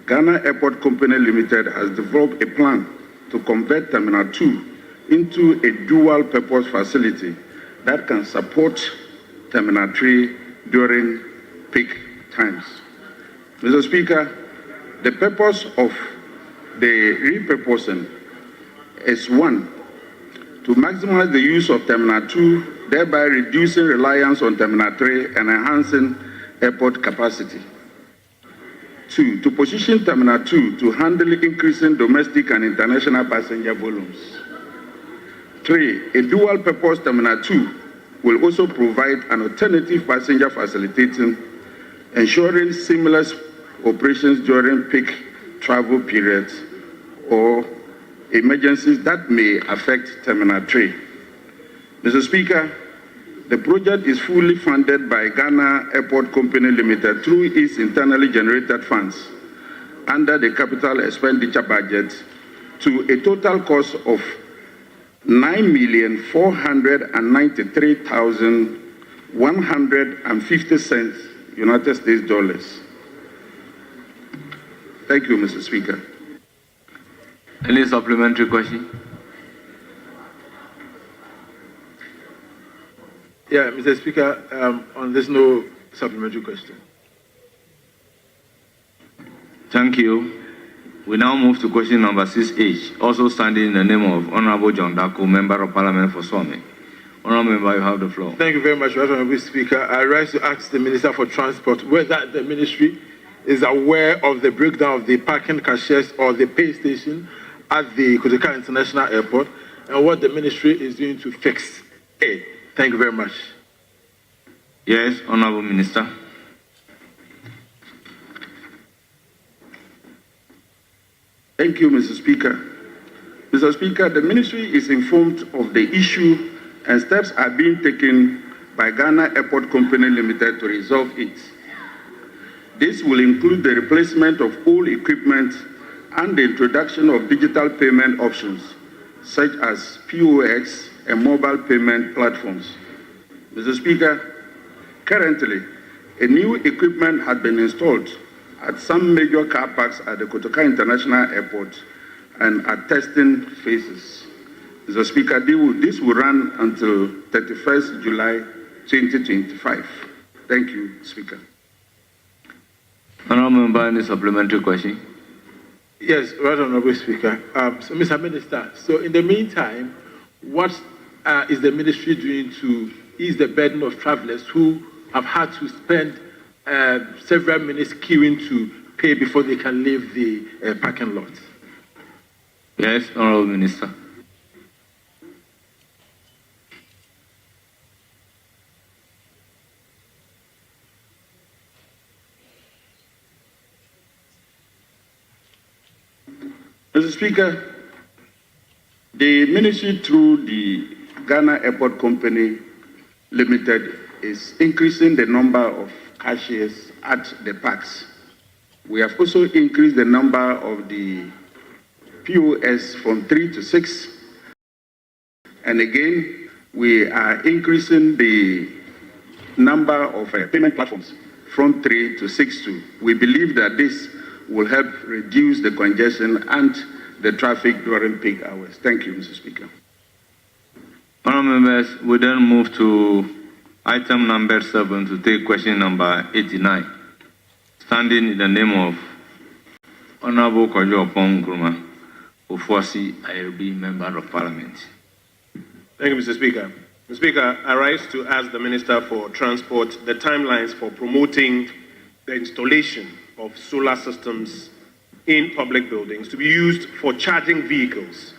Ghana Airport Company Limited has developed a plan to convert Terminal 2 into a dual-purpose facility that can support Terminal 3 during peak times. Mr. Speaker, the purpose of the repurposing is one, to maximize the use of Terminal 2, thereby reducing reliance on Terminal 3 and enhancing airport capacity. 2, to position Terminal 2 to handle increasing domestic and international passenger volumes. 3, a dual-purpose Terminal 2 will also provide an alternative passenger facilitating, ensuring seamless operations during peak travel periods or emergencies that may affect Terminal 3. Mr. Speaker, the project is fully funded by Ghana Airport Company Limited through its internally generated funds under the capital expenditure budget to a total cost of $9,493,150 United States dollars. Thank you, Mr. Speaker. Any supplementary question? Yeah, Mr. Speaker, on this no supplementary question. Thank you. We now move to question number 6H, also standing in the name of Honorable John Dako, Member of Parliament for Swami. Honorable Member, you have the floor. Thank you very much, Honorable Speaker. I rise to ask the Minister for Transport whether the ministry is aware of the breakdown of the parking cashiers or the pay station at the Kotoka International Airport and what the ministry is doing to fix it. Thank you very much. Yes, Honorable Minister. Thank you, Mr. Speaker. Mr. Speaker, the ministry is informed of the issue and steps are being taken by Ghana Airport Company Limited to resolve it. This will include the replacement of old equipment and the introduction of digital payment options, such as POS and mobile payment platforms. Mr. Speaker, currently, a new equipment has been installed at some major car parks at the Kotoka International Airport and at testing phases. Mr. Speaker, this will run until 31st July 2025. Thank you, Speaker. Honorable Member, any supplementary question? Yes, right, Honorable Speaker. So, Mr. Minister, so in the meantime, what is the ministry doing to ease the burden of travelers who have had to spend several minutes queuing to pay before they can leave the parking lot? Yes, Honorable Minister. Mr. Speaker, the ministry through the Ghana Airport Company Limited is increasing the number of cashiers at the parks. We have also increased the number of the POS from 3 to 6. And again, we are increasing the number of payment platforms from 3 to 6 too. We believe that this will help reduce the congestion and the traffic during peak hours. Thank you, Mr. Speaker. Honourable members, we then move to item number 7 to take question number 89. Standing in the name of Honourable Kojo Opon Nkrumah, Ofosi IRB Member of Parliament. Thank you, Mr. Speaker. Mr. Speaker, I rise to ask the Minister for Transport the timelines for promoting the installation of solar systems in public buildings to be used for charging vehicles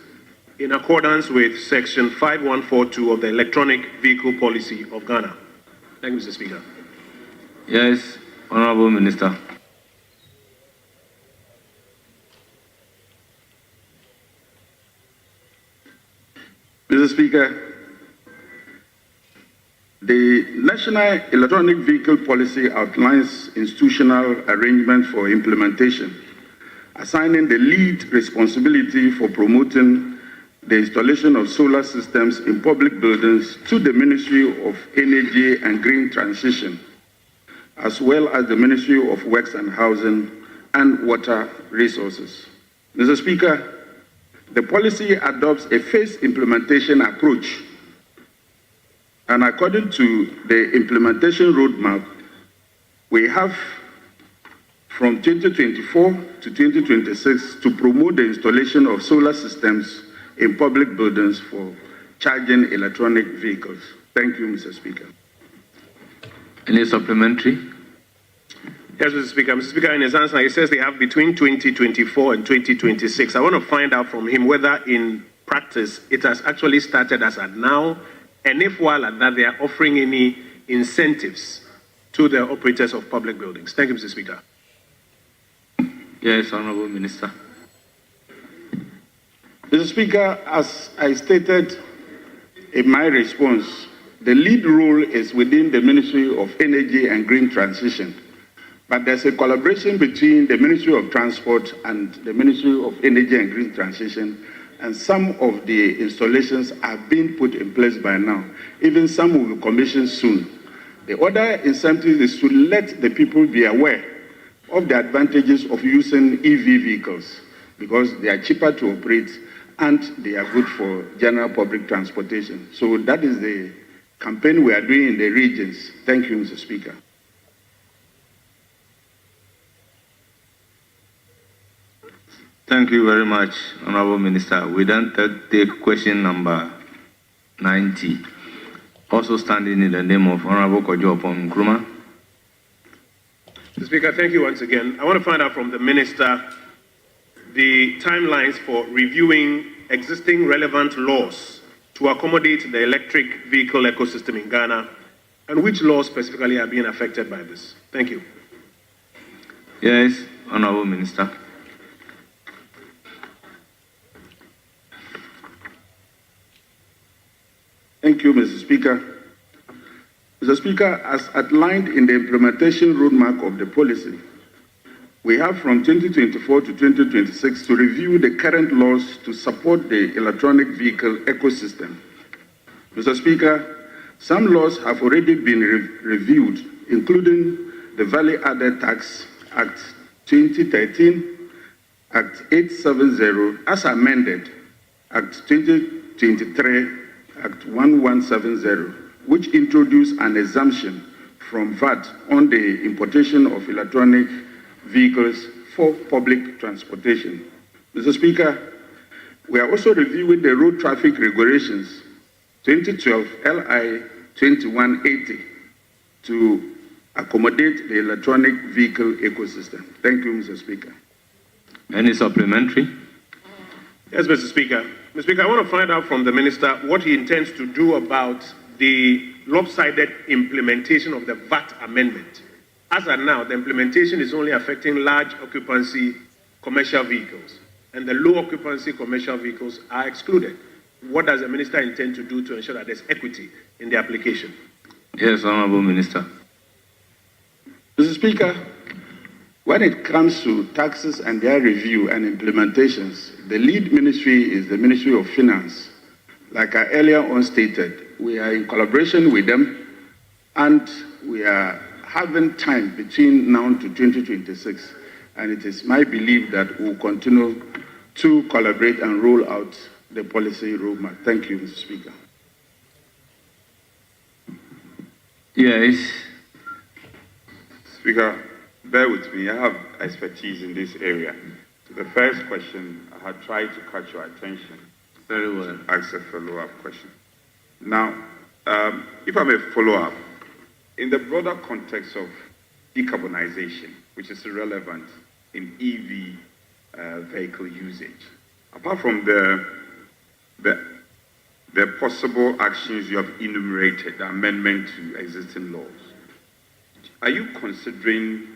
in accordance with Section 5142 of the Electronic Vehicle Policy of Ghana. Thank you, Mr. Speaker. Yes, Honourable Minister. Mr. Speaker, the National Electronic Vehicle Policy outlines institutional arrangements for implementation, assigning the lead responsibility for promoting the installation of solar systems in public buildings to the Ministry of Energy and Green Transition, as well as the Ministry of Works and Housing and Water Resources. Mr. Speaker, the policy adopts a phased implementation approach, and according to the implementation roadmap, we have from 2024 to 2026 to promote the installation of solar systems in public buildings for charging electronic vehicles. Thank you, Mr. Speaker. Any supplementary? Yes, Mr. Speaker. Mr. Speaker, in his answer, he says they have between 2024 and 2026. I want to find out from him whether in practice it has actually started as at now, and if while at that they are offering any incentives to the operators of public buildings. Thank you, Mr. Speaker. Yes, Honorable Minister. Mr. Speaker, as I stated in my response, the lead role is within the Ministry of Energy and Green Transition. But there's a collaboration between the Ministry of Transport and the Ministry of Energy and Green Transition, and some of the installations are being put in place by now. Even some will be commissioned soon. The other incentive is to let the people be aware of the advantages of using EV vehicles, because they are cheaper to operate and they are good for general public transportation. So that is the campaign we are doing in the regions. Thank you, Mr. Speaker. Thank you very much, Honorable Minister. We then take question number 90. Also standing in the name of Honorable Kojo Opon Nkrumah. Mr. Speaker, thank you once again. I want to find out from the Minister the timelines for reviewing existing relevant laws to accommodate the electric vehicle ecosystem in Ghana, and which laws specifically are being affected by this. Thank you. Yes, Honorable Minister. Thank you, Mr. Speaker. Mr. Speaker, as outlined in the implementation roadmap of the policy, we have from 2024 to 2026 to review the current laws to support the electronic vehicle ecosystem. Mr. Speaker, some laws have already been reviewed, including the Value Added Tax Act 2013, Act 870, as amended, Act 2023, Act 1170, which introduced an exemption from VAT on the importation of electronic vehicles for public transportation. Mr. Speaker, we are also reviewing the road traffic regulations 2012 LI 2180 to accommodate the electronic vehicle ecosystem. Thank you, Mr. Speaker. Any supplementary? Yes, Mr. Speaker. Mr. Speaker, I want to find out from the Minister what he intends to do about the lopsided implementation of the VAT amendment. As of now, the implementation is only affecting large occupancy commercial vehicles, and the low occupancy commercial vehicles are excluded. What does the Minister intend to do to ensure that there's equity in the application? Yes, Honorable Minister. Mr. Speaker, when it comes to taxes and their review and implementations, the lead ministry is the Ministry of Finance. Like I earlier on stated, we are in collaboration with them, and we are having time between now to 2026. And it is my belief that we'll continue to collaborate and roll out the policy roadmap. Thank you, Mr. Speaker. Yes. Speaker, bear with me. I have expertise in this area. To the first question, I had tried to catch your attention. Very well. Ask a follow-up question. Now, if I may follow up, in the broader context of decarbonization, which is relevant in EV vehicle usage, apart from the possible actions you have enumerated, the amendment to existing laws, are you considering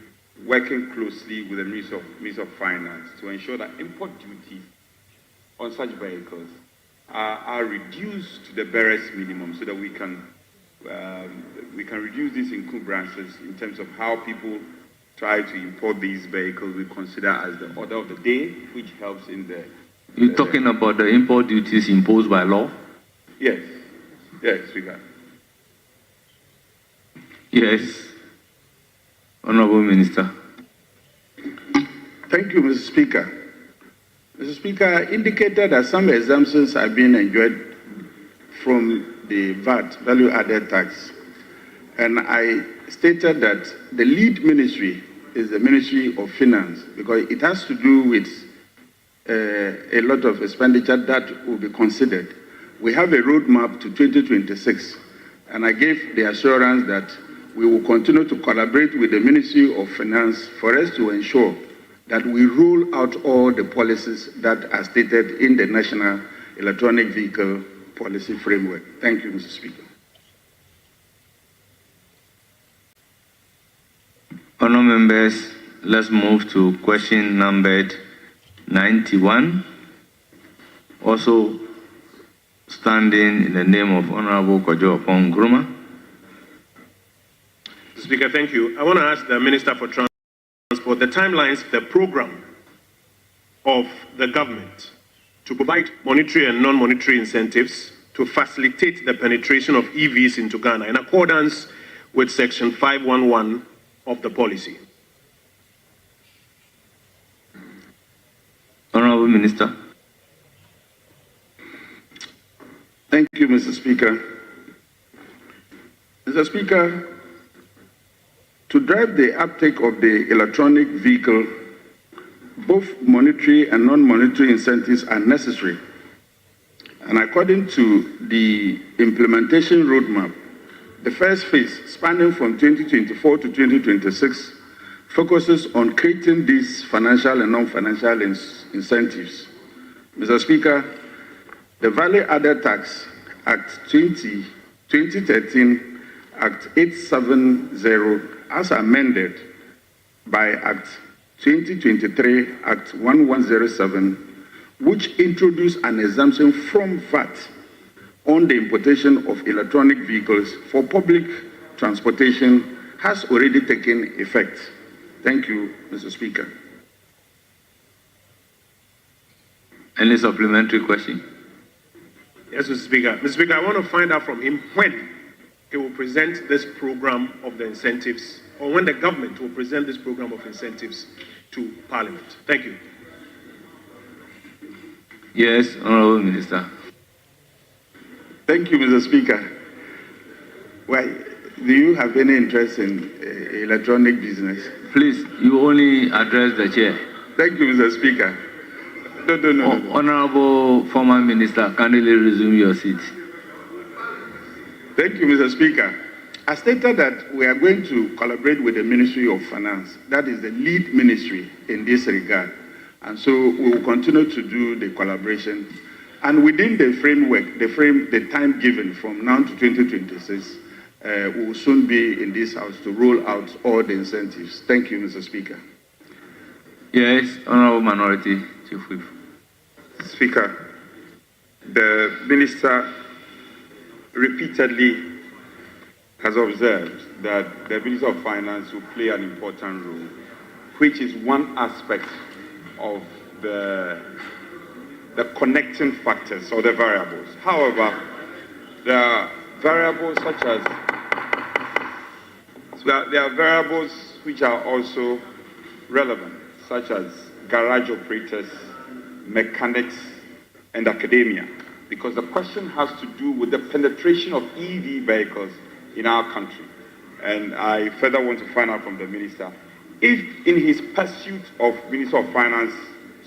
working closely with the Minister of Finance to ensure that import duties on such vehicles are reduced to the barest minimum, so that we can reduce these encumbrances in terms of how people try to import these vehicles we consider as the order of the day, which helps in the... You're talking about the import duties imposed by law? Yes. Yes, Speaker. Yes. Honorable Minister. Thank you, Mr. Speaker. Mr. Speaker, I indicated that some exemptions are being enjoyed from the VAT, value added tax. And I stated that the lead ministry is the Ministry of Finance because it has to do with a lot of expenditure that will be considered. We have a roadmap to 2026, and I gave the assurance that we will continue to collaborate with the Ministry of Finance for us to ensure that we roll out all the policies that are stated in the National Electronic Vehicle Policy Framework. Thank you, Mr. Speaker. Honourable members, let's move to question numbered 91. Also standing in the name of Honourable Kojo Opon Nkrumah. Speaker, thank you. I want to ask the Minister for Transport the timelines, the program of the government to provide monetary and non-monetary incentives to facilitate the penetration of EVs into Ghana in accordance with Section 511 of the policy. Honourable Minister. Thank you, Mr. Speaker. Mr. Speaker, to drive the uptake of the electronic vehicle, both monetary and non-monetary incentives are necessary. And according to the implementation roadmap, the first phase, spanning from 2024 to 2026, focuses on creating these financial and non-financial incentives. Mr. Speaker, the Value Added Tax Act 2013, Act 870, as amended by Act 2023, Act 1107, which introduced an exemption from VAT on the importation of electronic vehicles for public transportation, has already taken effect. Thank you, Mr. Speaker. Any supplementary question? Yes, Mr. Speaker. Mr. Speaker, I want to find out from him when he will present this program of the incentives, or when the government will present this program of incentives to Parliament. Thank you. Yes, Honourable Minister. Thank you, Mr. Speaker. Well, do you have any interest in electronic business? Please, you only address the chair. Thank you, Mr. Speaker. No. Honourable former Minister, kindly resume your seat. Thank you, Mr. Speaker. I stated that we are going to collaborate with the Ministry of Finance. That is the lead ministry in this regard. And so we will continue to do the collaboration. And within the framework, the time given from now to 2026, we will soon be in this house to roll out all the incentives. Thank you, Mr. Speaker. Yes, Honourable Minority Chief Whip. Speaker, the Minister repeatedly has observed that the Minister of Finance will play an important role, which is one aspect of the connecting factors or the variables. However, there are variables such as there are variables which are also relevant, such as garage operators, mechanics, and academia, because the question has to do with the penetration of EV vehicles in our country. And I further want to find out from the Minister if in his pursuit of Minister of Finance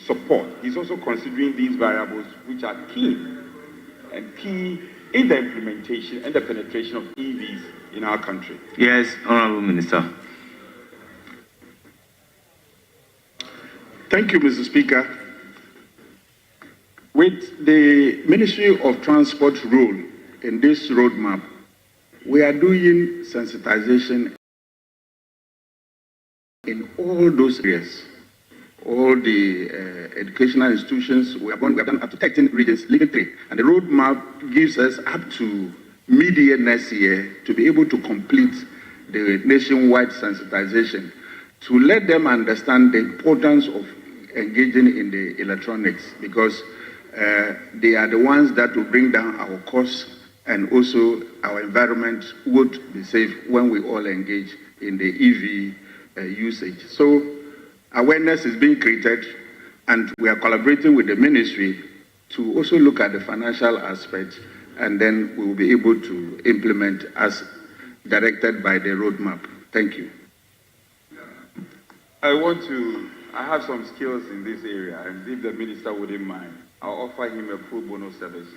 support, he's also considering these variables which are key in the implementation and the penetration of EVs in our country. Yes, Honourable Minister. Thank you, Mr. Speaker. With the Ministry of Transport role in this roadmap, we are doing sensitization in all those areas. All the educational institutions, we have done up to 13 regions, legal 3. And the roadmap gives us up to mid-year next year to be able to complete the nationwide sensitization, to let them understand the importance of engaging in the electronics, because they are the ones that will bring down our costs, and also our environment would be safe when we all engage in the EV usage. So awareness is being created, and we are collaborating with the ministry to also look at the financial aspect, and then we will be able to implement as directed by the roadmap. Thank you. I have some skills in this area, and if the minister wouldn't mind, I'll offer him a pro bono service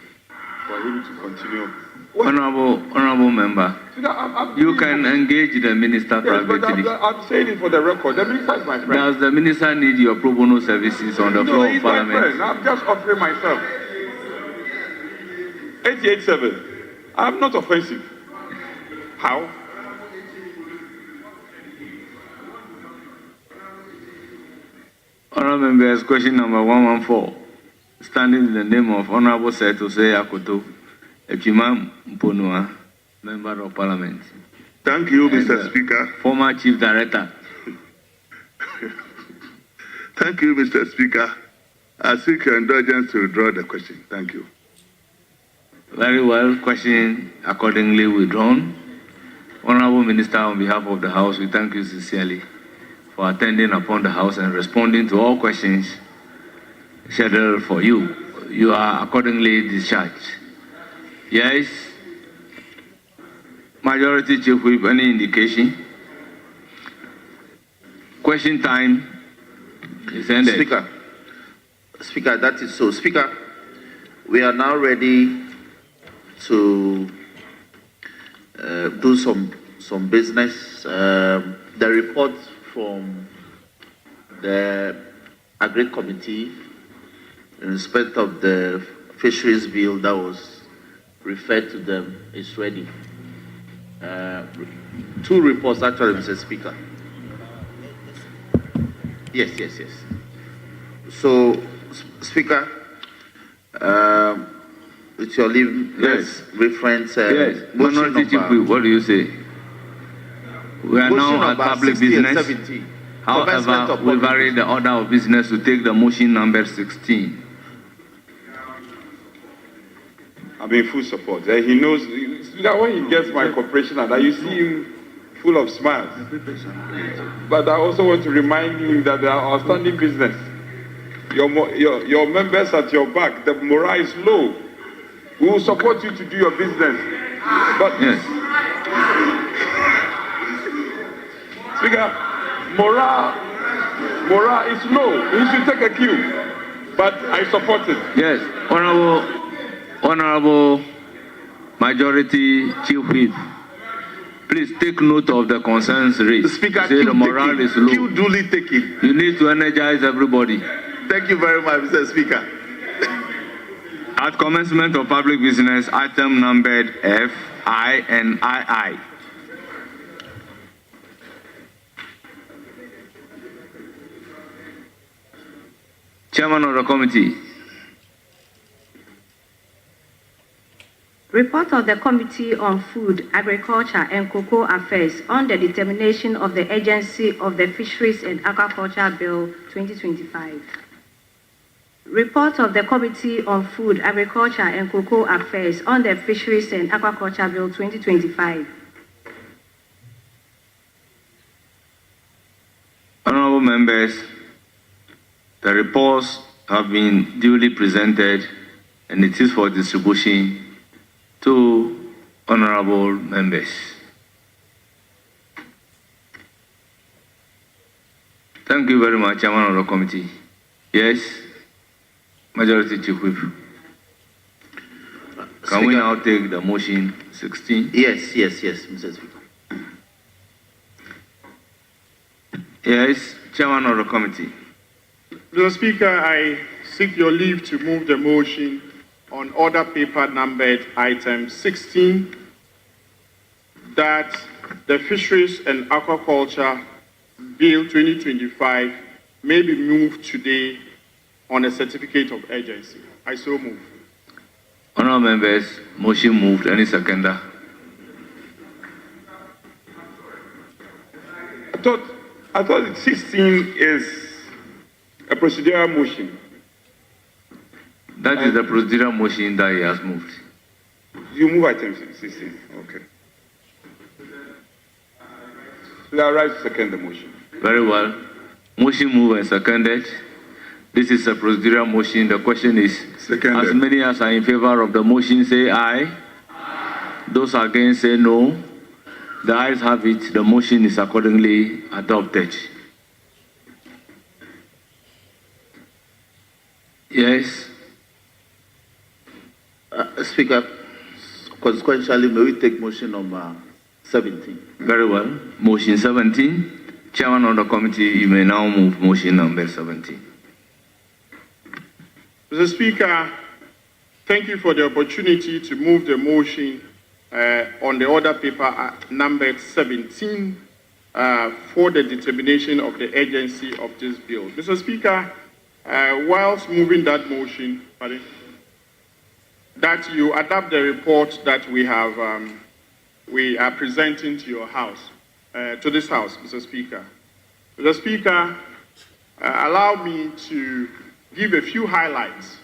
for him to continue. Honorable member, you can engage the minister privately. But I'm saying it for the record. The minister is my friend. Does the minister need your pro bono services on the floor of Parliament? My friend. I'm just offering myself. 887. I'm not offensive. How? Honorable members, question number 114. Standing in the name of Honorable Seto Akoto, Ekima Mponua, Member of Parliament. Thank you, Mr. Speaker. Former Chief Director. Thank you, Mr. Speaker. I seek your indulgence to withdraw the question. Thank you. Very well. Question accordingly withdrawn. Honorable Minister, on behalf of the House, we thank you sincerely for attending upon the House and responding to all questions scheduled for you. You are accordingly discharged. Yes. Majority Chief Whip, any indication? Question time is ended. Speaker, that is so. Speaker, we are now ready to do some business. The report from the Agri Committee in respect of the Fisheries bill that was referred to them is ready. 2 reports actually, Mr. Speaker. Yes. So, Speaker, with your leave, let's reference. Yes, Minority Chief Whip, what do you say? We are now at public business. However, we vary the order of business to take the motion number 16. I'm in full support. He knows that when he gets my cooperation, and you see him full of smiles. But I also want to remind him that they are outstanding business. Your members at your back, the morale is low. We will support you to do your business. But yes. Speaker, morale is low. He should take a cue. But I support it. Yes, Honorable Majority Chief Whip, please take note of the concerns raised. Speaker, the morale is low. Cue duly taken. You need to energize everybody. Thank you very much, Mr. Speaker. At commencement of public business, item numbered F, I, and II. Chairman of the committee. Report of the Committee on Food, Agriculture and Cocoa Affairs on the determination of the agency of the Fisheries and Aquaculture Bill 2025. Report of the Committee on Food, Agriculture and Cocoa Affairs on the Fisheries and Aquaculture Bill 2025. Honorable members, the reports have been duly presented and it is for distribution to honorable members. Thank you very much, Chairman of the committee. Yes, Majority Chief Whip. Can we now take the motion 16? Yes, Mr. Speaker. Yes, Chairman of the committee. Mr. Speaker, I seek your leave to move the motion on order paper numbered item 16 that the Fisheries and Aquaculture Bill 2025 may be moved today on a certificate of urgency. I so move. Honourable members, motion moved. Any seconder? I thought 16 is a procedural motion. That is the procedural motion that he has moved. You move item 16. Okay. So I rise to second the motion. Very well. Motion moved and seconded. This is a procedural motion. The question is, seconded. As many as are in favor of the motion say aye. Those against say no. The ayes have it. The motion is accordingly adopted. Yes. Speaker, consequentially, may we take motion number 17? Very well. Motion 17. Chairman of the committee, you may now move motion number 17. Mr. Speaker, thank you for the opportunity to move the motion on the order paper number 17 for the determination of the agency of this bill. Mr. Speaker, whilst moving that motion, that you adopt the report that we are presenting to your house, to this house, Mr. Speaker. Mr. Speaker, allow me to give a few highlights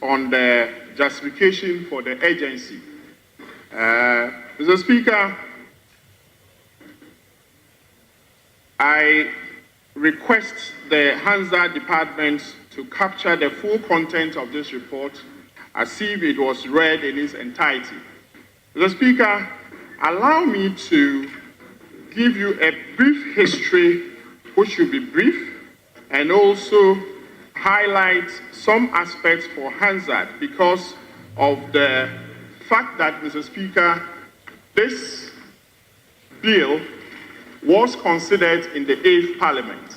on the justification for the agency. Mr. Speaker, I request the Hansa Department to capture the full content of this report as if it was read in its entirety. Mr. Speaker, allow me to give you a brief history, which should be brief, and also highlight some aspects for Hansard because of the fact that, Mr. Speaker, this bill was considered in the 8th Parliament.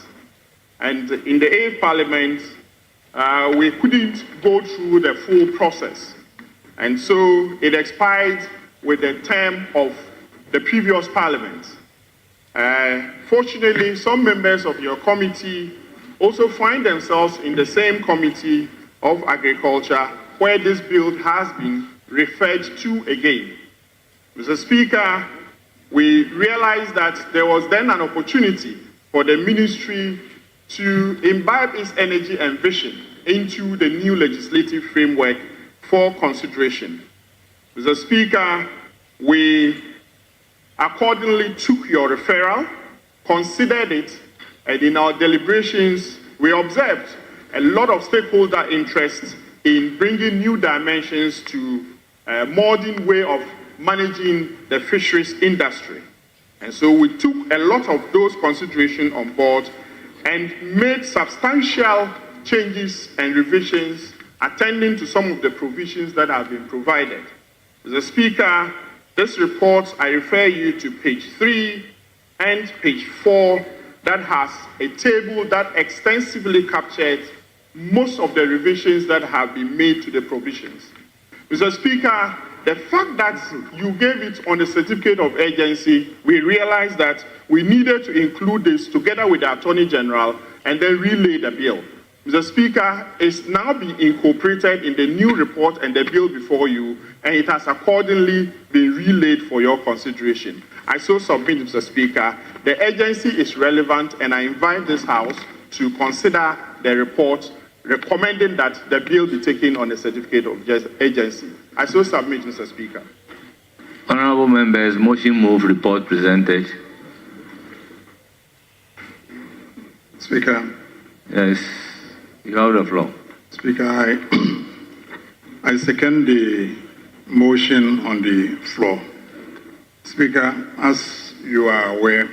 And in the 8th Parliament, we couldn't go through the full process. And so it expired with the term of the previous Parliament. Fortunately, some members of your committee also find themselves in the same committee of agriculture where this bill has been referred to again. Mr. Speaker, we realized that there was then an opportunity for the ministry to imbibe its energy and vision into the new legislative framework for consideration. Mr. Speaker, we accordingly took your referral, considered it, and in our deliberations, we observed a lot of stakeholder interest in bringing new dimensions to a modern way of managing the fisheries industry. And so we took a lot of those considerations on board and made substantial changes and revisions attending to some of the provisions that have been provided. Mr. Speaker, this report, I refer you to page 3 and page 4 that has a table that extensively captured most of the revisions that have been made to the provisions. Mr. Speaker, the fact that you gave it on the certificate of agency, we realized that we needed to include this together with the Attorney General and then relay the bill. Mr. Speaker, it's now been incorporated in the new report and the bill before you, and it has accordingly been relayed for your consideration. I so submit, Mr. Speaker, the agency is relevant, and I invite this House to consider the report recommending that the bill be taken on the certificate of agency. I so submit, Mr. Speaker. Honorable members, motion move, report presented. Speaker. Yes, you have the floor. Speaker, I second the motion on the floor. Speaker, as you are aware,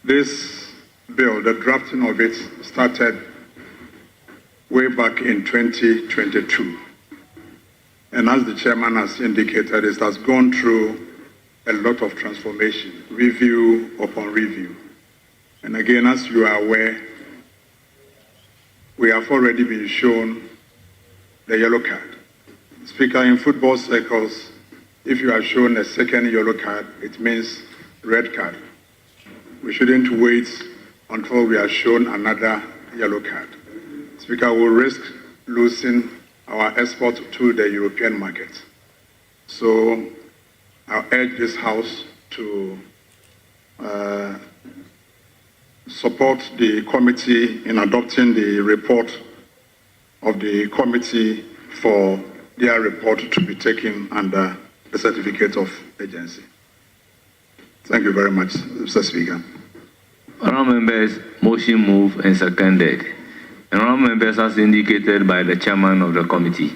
this bill, the drafting of it started way back in 2022. And as the chairman has indicated, it has gone through a lot of transformation, review upon review. And again, as you are aware, we have already been shown the yellow card. Speaker, in football circles, if you are shown a second yellow card, it means red card. We shouldn't wait until we are shown another yellow card. Speaker, we'll risk losing our export to the European market. So I urge this House to support the committee in adopting the report of the committee for their report to be taken under the certificate of agency. Thank you very much, Mr. Speaker. Honourable members, motion moved and seconded. Honourable members, as indicated by the chairman of the committee,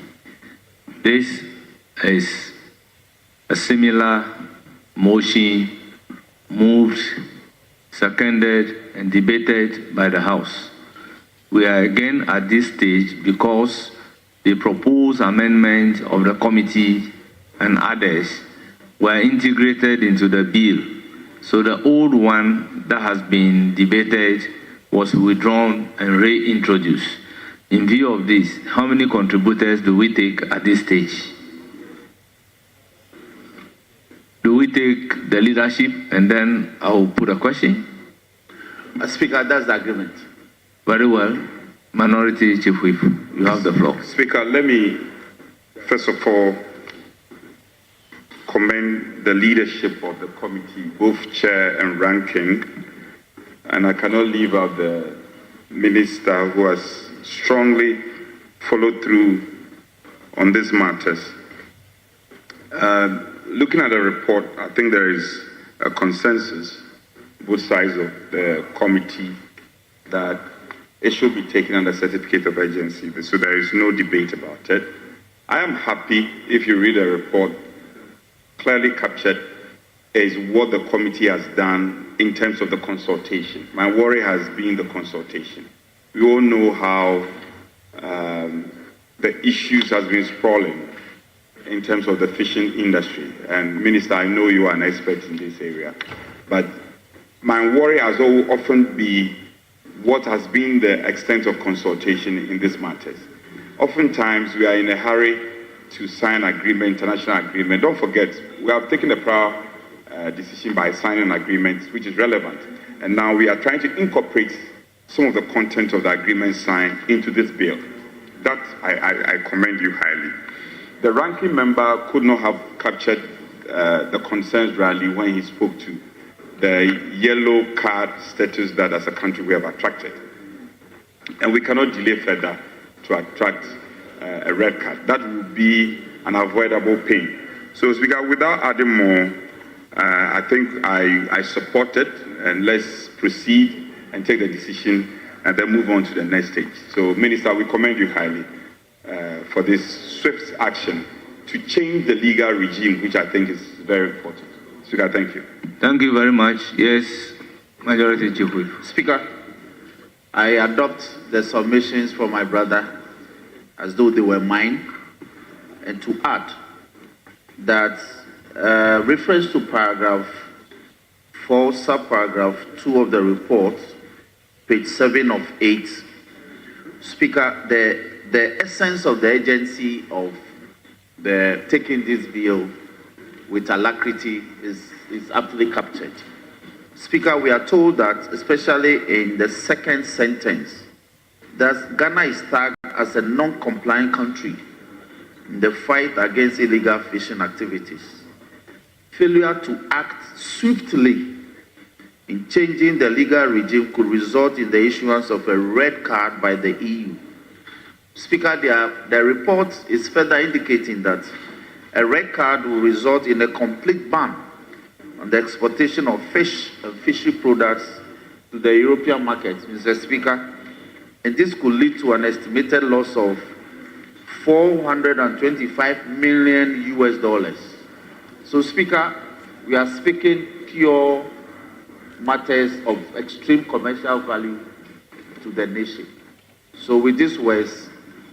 this is a similar motion moved, seconded, and debated by the House. We are again at this stage because the proposed amendments of the committee and others were integrated into the bill. So the old one that has been debated was withdrawn and reintroduced. In view of this, how many contributors do we take at this stage? Do we take the leadership and then I'll put a question? Speaker, that's the agreement. Very well. Minority Chief Whip, you have the floor. Speaker, let me first of all commend the leadership of the committee, both chair and ranking, and I cannot leave out the minister who has strongly followed through on these matters. Looking at the report, I think there is a consensus, both sides of the committee, that it should be taken under certificate of urgency, so there is no debate about it. I am happy if you read the report, clearly captured is what the committee has done in terms of the consultation. My worry has been the consultation. We all know how the issues has been sprawling in terms of the fishing industry. And Minister, I know you are an expert in this area, but my worry has often been what has been the extent of consultation in these matters. Oftentimes, we are in a hurry to sign agreement, international agreement. Don't forget, we have taken the prior decision by signing an agreement which is relevant. And now we are trying to incorporate some of the content of the agreement signed into this bill. That I commend you highly. The ranking member could not have captured the concerns rally when he spoke to the yellow card status that as a country we have attracted. And we cannot delay further to attract a red card. That would be an avoidable pain. So, Speaker, without adding more, I think I support it, and let's proceed and take the decision and then move on to the next stage. So, Minister, we commend you highly for this swift action to change the legal regime, which I think is very important. Speaker, thank you. Thank you very much. Yes, Majority Chief Whip. Speaker, I adopt the submissions from my brother as though they were mine, and to add that reference to paragraph 4, subparagraph 2 of the report, page 7 of 8, Speaker, the essence of the urgency of the taking this bill with alacrity is aptly captured. Speaker, we are told that, especially in the second sentence, that Ghana is tagged as a non-compliant country in the fight against illegal fishing activities. Failure to act swiftly in changing the legal regime could result in the issuance of a red card by the EU. Speaker, the report is further indicating that a red card will result in a complete ban on the exportation of fish and fishery products to the European market, Mr. Speaker. And this could lead to an estimated loss of $425 million. So, Speaker, we are speaking pure matters of extreme commercial value to the nation. So, with these words,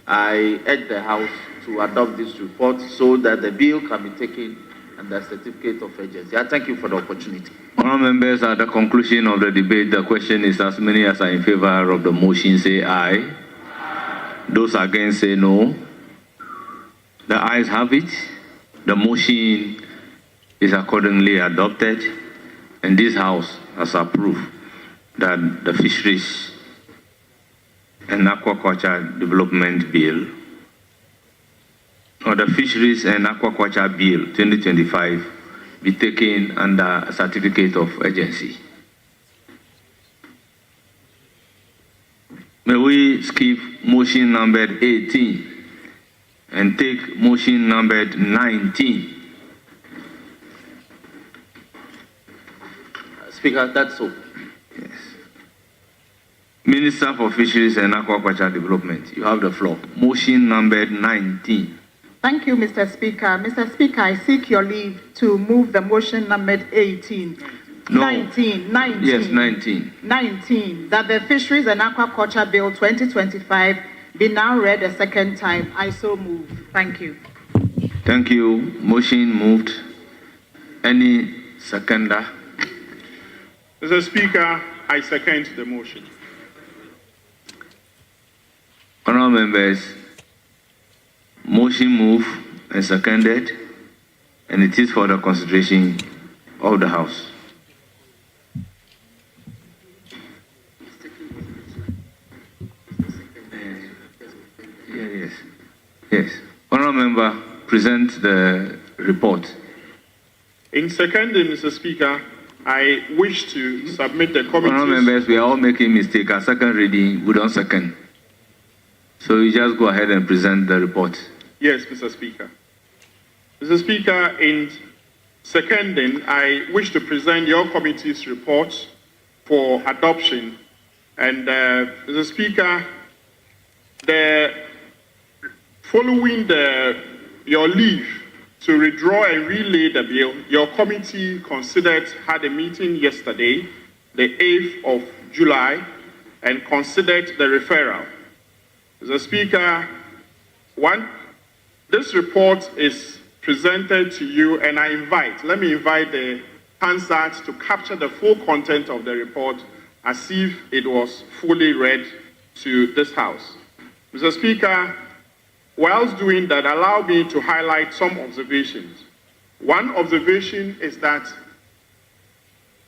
I urge the House to adopt this report so that the bill can be taken under certificate of urgency. I thank you for the opportunity. Honourable members, at the conclusion of the debate, the question is as many as are in favour of the motion say aye. Those against say no. The ayes have it. The motion is accordingly adopted, and this House has approved that the Fisheries and Aquaculture Development Bill, or the Fisheries and Aquaculture Bill 2025, be taken under a certificate of urgency. May we skip motion numbered 18 and take motion numbered 19. Speaker, that's so. Yes. Minister for Fisheries and Aquaculture Development, you have the floor. Motion numbered 19. Thank you, Mr. Speaker. Mr. Speaker, I seek your leave to move the motion numbered 18 No. 19. Yes, 19. 19. That the Fisheries and Aquaculture Bill 2025 be now read a second time. I so move. Thank you. Thank you. Motion moved. Any seconder? Mr. Speaker, I second the motion. Honourable members, motion moved and seconded, and it is for the consideration of the House. Yes. Honourable member, present the report. In seconding, Mr. Speaker, I wish to submit the committee's... Honourable members, we are all making mistakes. At second reading, we don't second. So you just go ahead and present the report. Yes, Mr. Speaker. Mr. Speaker, in seconding, I wish to present your committee's report for adoption. And, Mr. Speaker, following your leave to withdraw and relay the bill, your committee had a meeting yesterday, the 8th of July, and considered the referral. Mr. Speaker, this report is presented to you, and let me invite the Hansard to capture the full content of the report as if it was fully read to this House. Mr. Speaker, whilst doing that, allow me to highlight some observations. One observation is that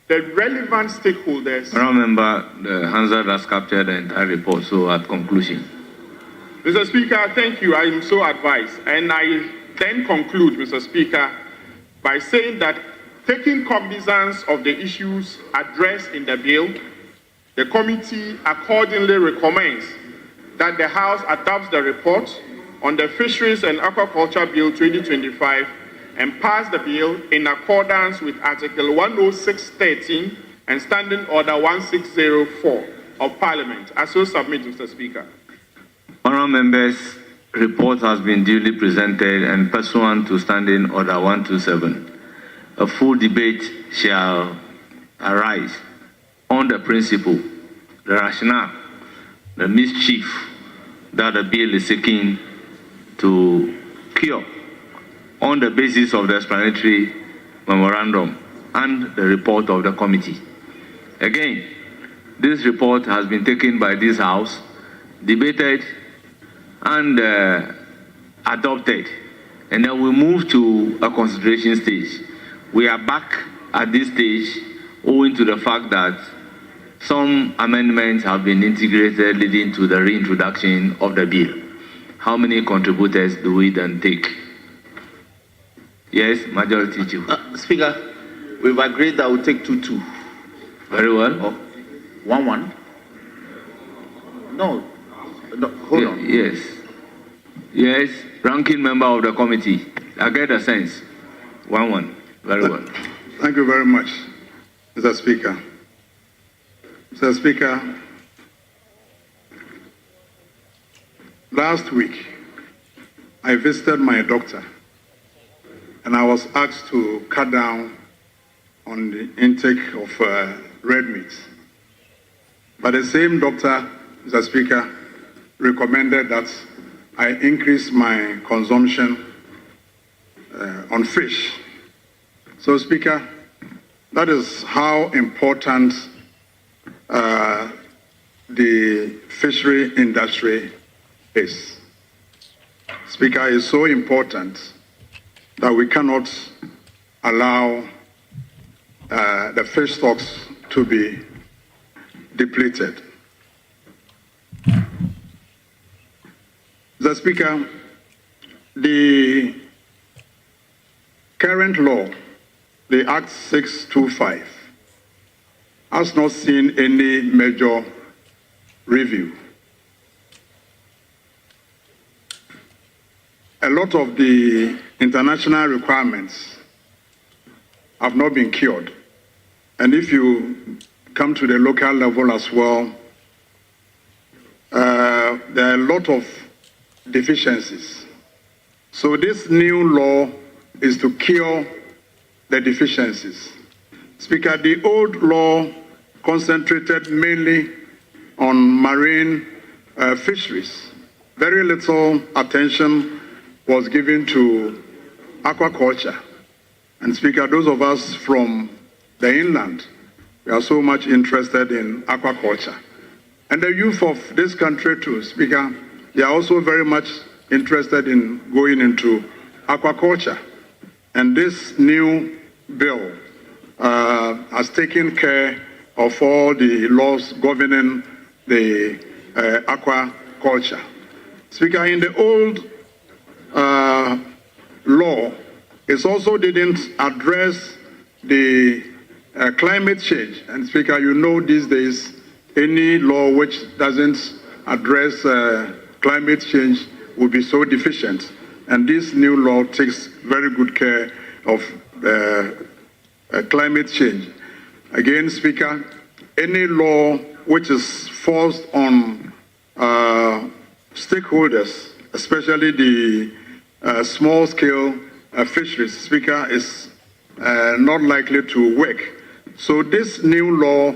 the relevant stakeholders... Remember, the Hansard has captured the entire report, so at conclusion. Mr. Speaker, thank you. I am so advised. And I then conclude, Mr. Speaker, by saying that taking cognizance of the issues addressed in the bill, the committee accordingly recommends that the House adopts the report on the Fisheries and Aquaculture Bill 2025 and pass the bill in accordance with Article 106(13) and Standing Order 1604 of Parliament. I so submit, Mr. Speaker. Honourable members, report has been duly presented and pursuant to Standing Order 127, a full debate shall arise on the principle, the rationale, the mischief that the bill is seeking to cure on the basis of the explanatory memorandum and the report of the committee. Again, this report has been taken by this House, debated and adopted, and then we move to a consideration stage. We are back at this stage owing to the fact that some amendments have been integrated leading to the reintroduction of the bill. How many contributors do we then take? Yes, majority chief. Speaker, we've agreed that we'll take 2-2. Very well. 1-1. No, hold on. Yes, ranking member of the committee. I get a sense. 1-1. Very well. Thank you very much, Mr. Speaker. Mr. Speaker, last week, I visited my doctor, and I was asked to cut down on the intake of red meat. But the same doctor, Mr. Speaker, recommended that I increase my consumption on fish. So, Speaker, that is how important the fishery industry is. Speaker, it's so important that we cannot allow the fish stocks to be depleted. Mr. Speaker, the current law, the Act 625, has not seen any major review. A lot of the international requirements have not been cured. And if you come to the local level as well, there are a lot of deficiencies. So this new law is to cure the deficiencies. Speaker, the old law concentrated mainly on marine fisheries. Very little attention was given to aquaculture. And Speaker, those of us from the inland, we are so much interested in aquaculture. And the youth of this country too, Speaker, they are also very much interested in going into aquaculture. And this new bill has taken care of all the laws governing the aquaculture. Speaker, in the old law, it also didn't address the climate change. And Speaker, you know these days, any law which doesn't address climate change will be so deficient. And this new law takes very good care of climate change. Again, Speaker, any law which is forced on stakeholders, especially the small-scale fisheries, Speaker, is not likely to work. So this new law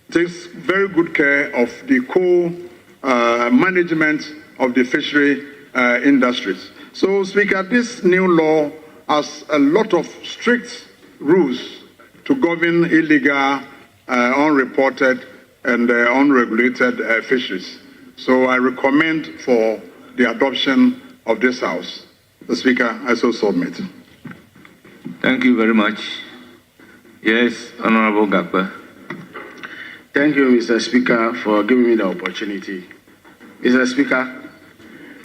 takes very good care of the co-management of the fishery industries. So, Speaker, this new law has a lot of strict rules to govern illegal, unreported, and unregulated fisheries. So I recommend for the adoption of this House. The Speaker, I so submit. Thank you very much. Yes, Honorable Gakwe. Thank you, Mr. Speaker, for giving me the opportunity. Mr. Speaker,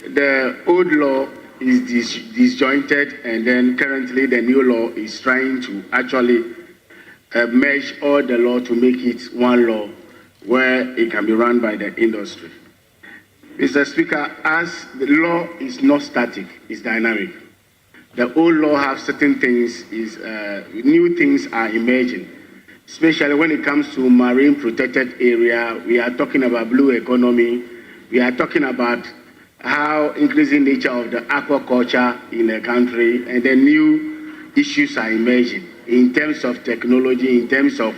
the old law is disjointed, and then currently the new law is trying to actually merge all the law to make it one law where it can be run by the industry. Mr. Speaker, as the law is not static, it's dynamic. The old law has certain things, new things are emerging, especially when it comes to marine protected area. We are talking about blue economy. We are talking about how increasing nature of the aquaculture in the country, and then new issues are emerging in terms of technology, in terms of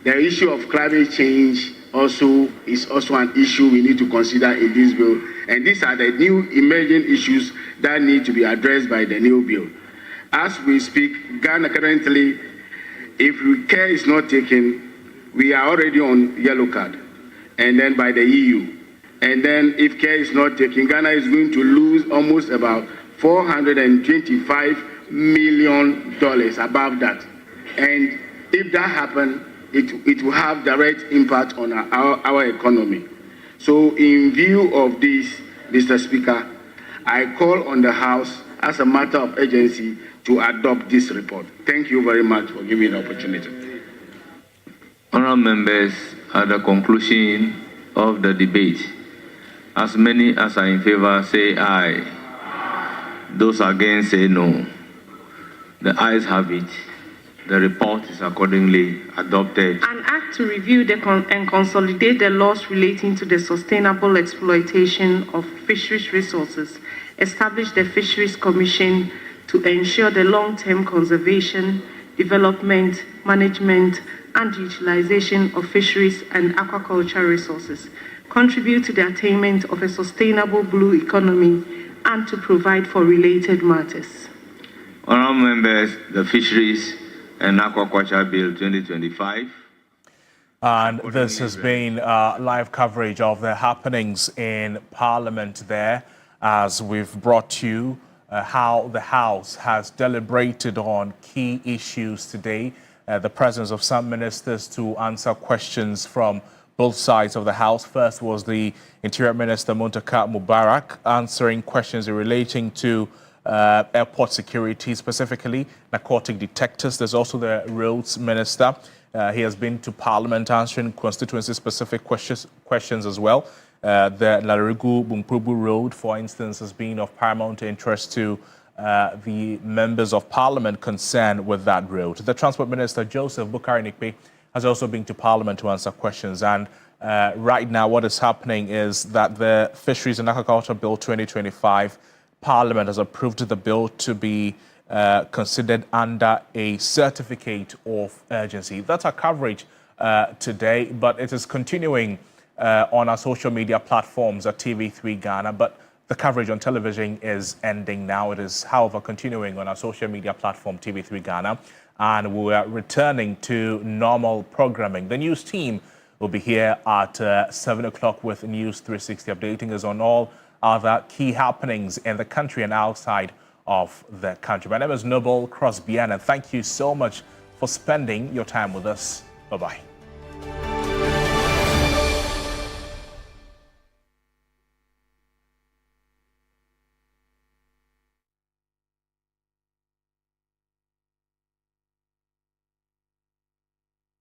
the issue of climate change is also an issue we need to consider in this bill. And these are the new emerging issues that need to be addressed by the new bill. As we speak, Ghana currently, if care is not taken, we are already on yellow card, and then by the EU. And then if care is not taken, Ghana is going to lose almost about $425 million above that. And if that happens, it will have direct impact on our economy. So in view of this, Mr. Speaker, I call on the House as a matter of urgency to adopt this report. Thank you very much for giving me the opportunity. Honourable members, at the conclusion of the debate, as many as are in favor say aye. Those against say no. The ayes have it. The report is accordingly adopted. An act to review and consolidate the laws relating to the sustainable exploitation of fisheries resources. Establish the Fisheries Commission to ensure the long-term conservation, development, management, and utilization of fisheries and aquaculture resources. Contribute to the attainment of a sustainable blue economy and to provide for related matters. Honourable members, the Fisheries and Aquaculture Bill 2025. And this has been live coverage of the happenings in Parliament there, as we've brought you how the House has deliberated on key issues today. The presence of some ministers to answer questions from both sides of the House. First was the Interior Minister Muntaka Mubarak answering questions relating to airport security, specifically narcotic detectors. There's also the Roads Minister. He has been to Parliament answering constituency-specific questions as well. The Laregu-Bunkpurubu Road, for instance, has been of paramount interest to the members of Parliament concerned with that road. The Transport Minister, Joseph Bukari-Nikpe, has also been to Parliament to answer questions. And right now, what is happening is that the Fisheries and Aquaculture Bill 2025, Parliament has approved the bill to be considered under a certificate of urgency. That's our coverage today, but it is continuing on our social media platforms at TV3 Ghana, but the coverage on television is ending now. It is, however, continuing on our social media platform, TV3 Ghana, and we are returning to normal programming. The news team will be here at 7 o'clock with News 360, updating us on all other key happenings in the country and outside of the country. My name is Noble Crosby, and thank you so much for spending your time with us. Bye-bye.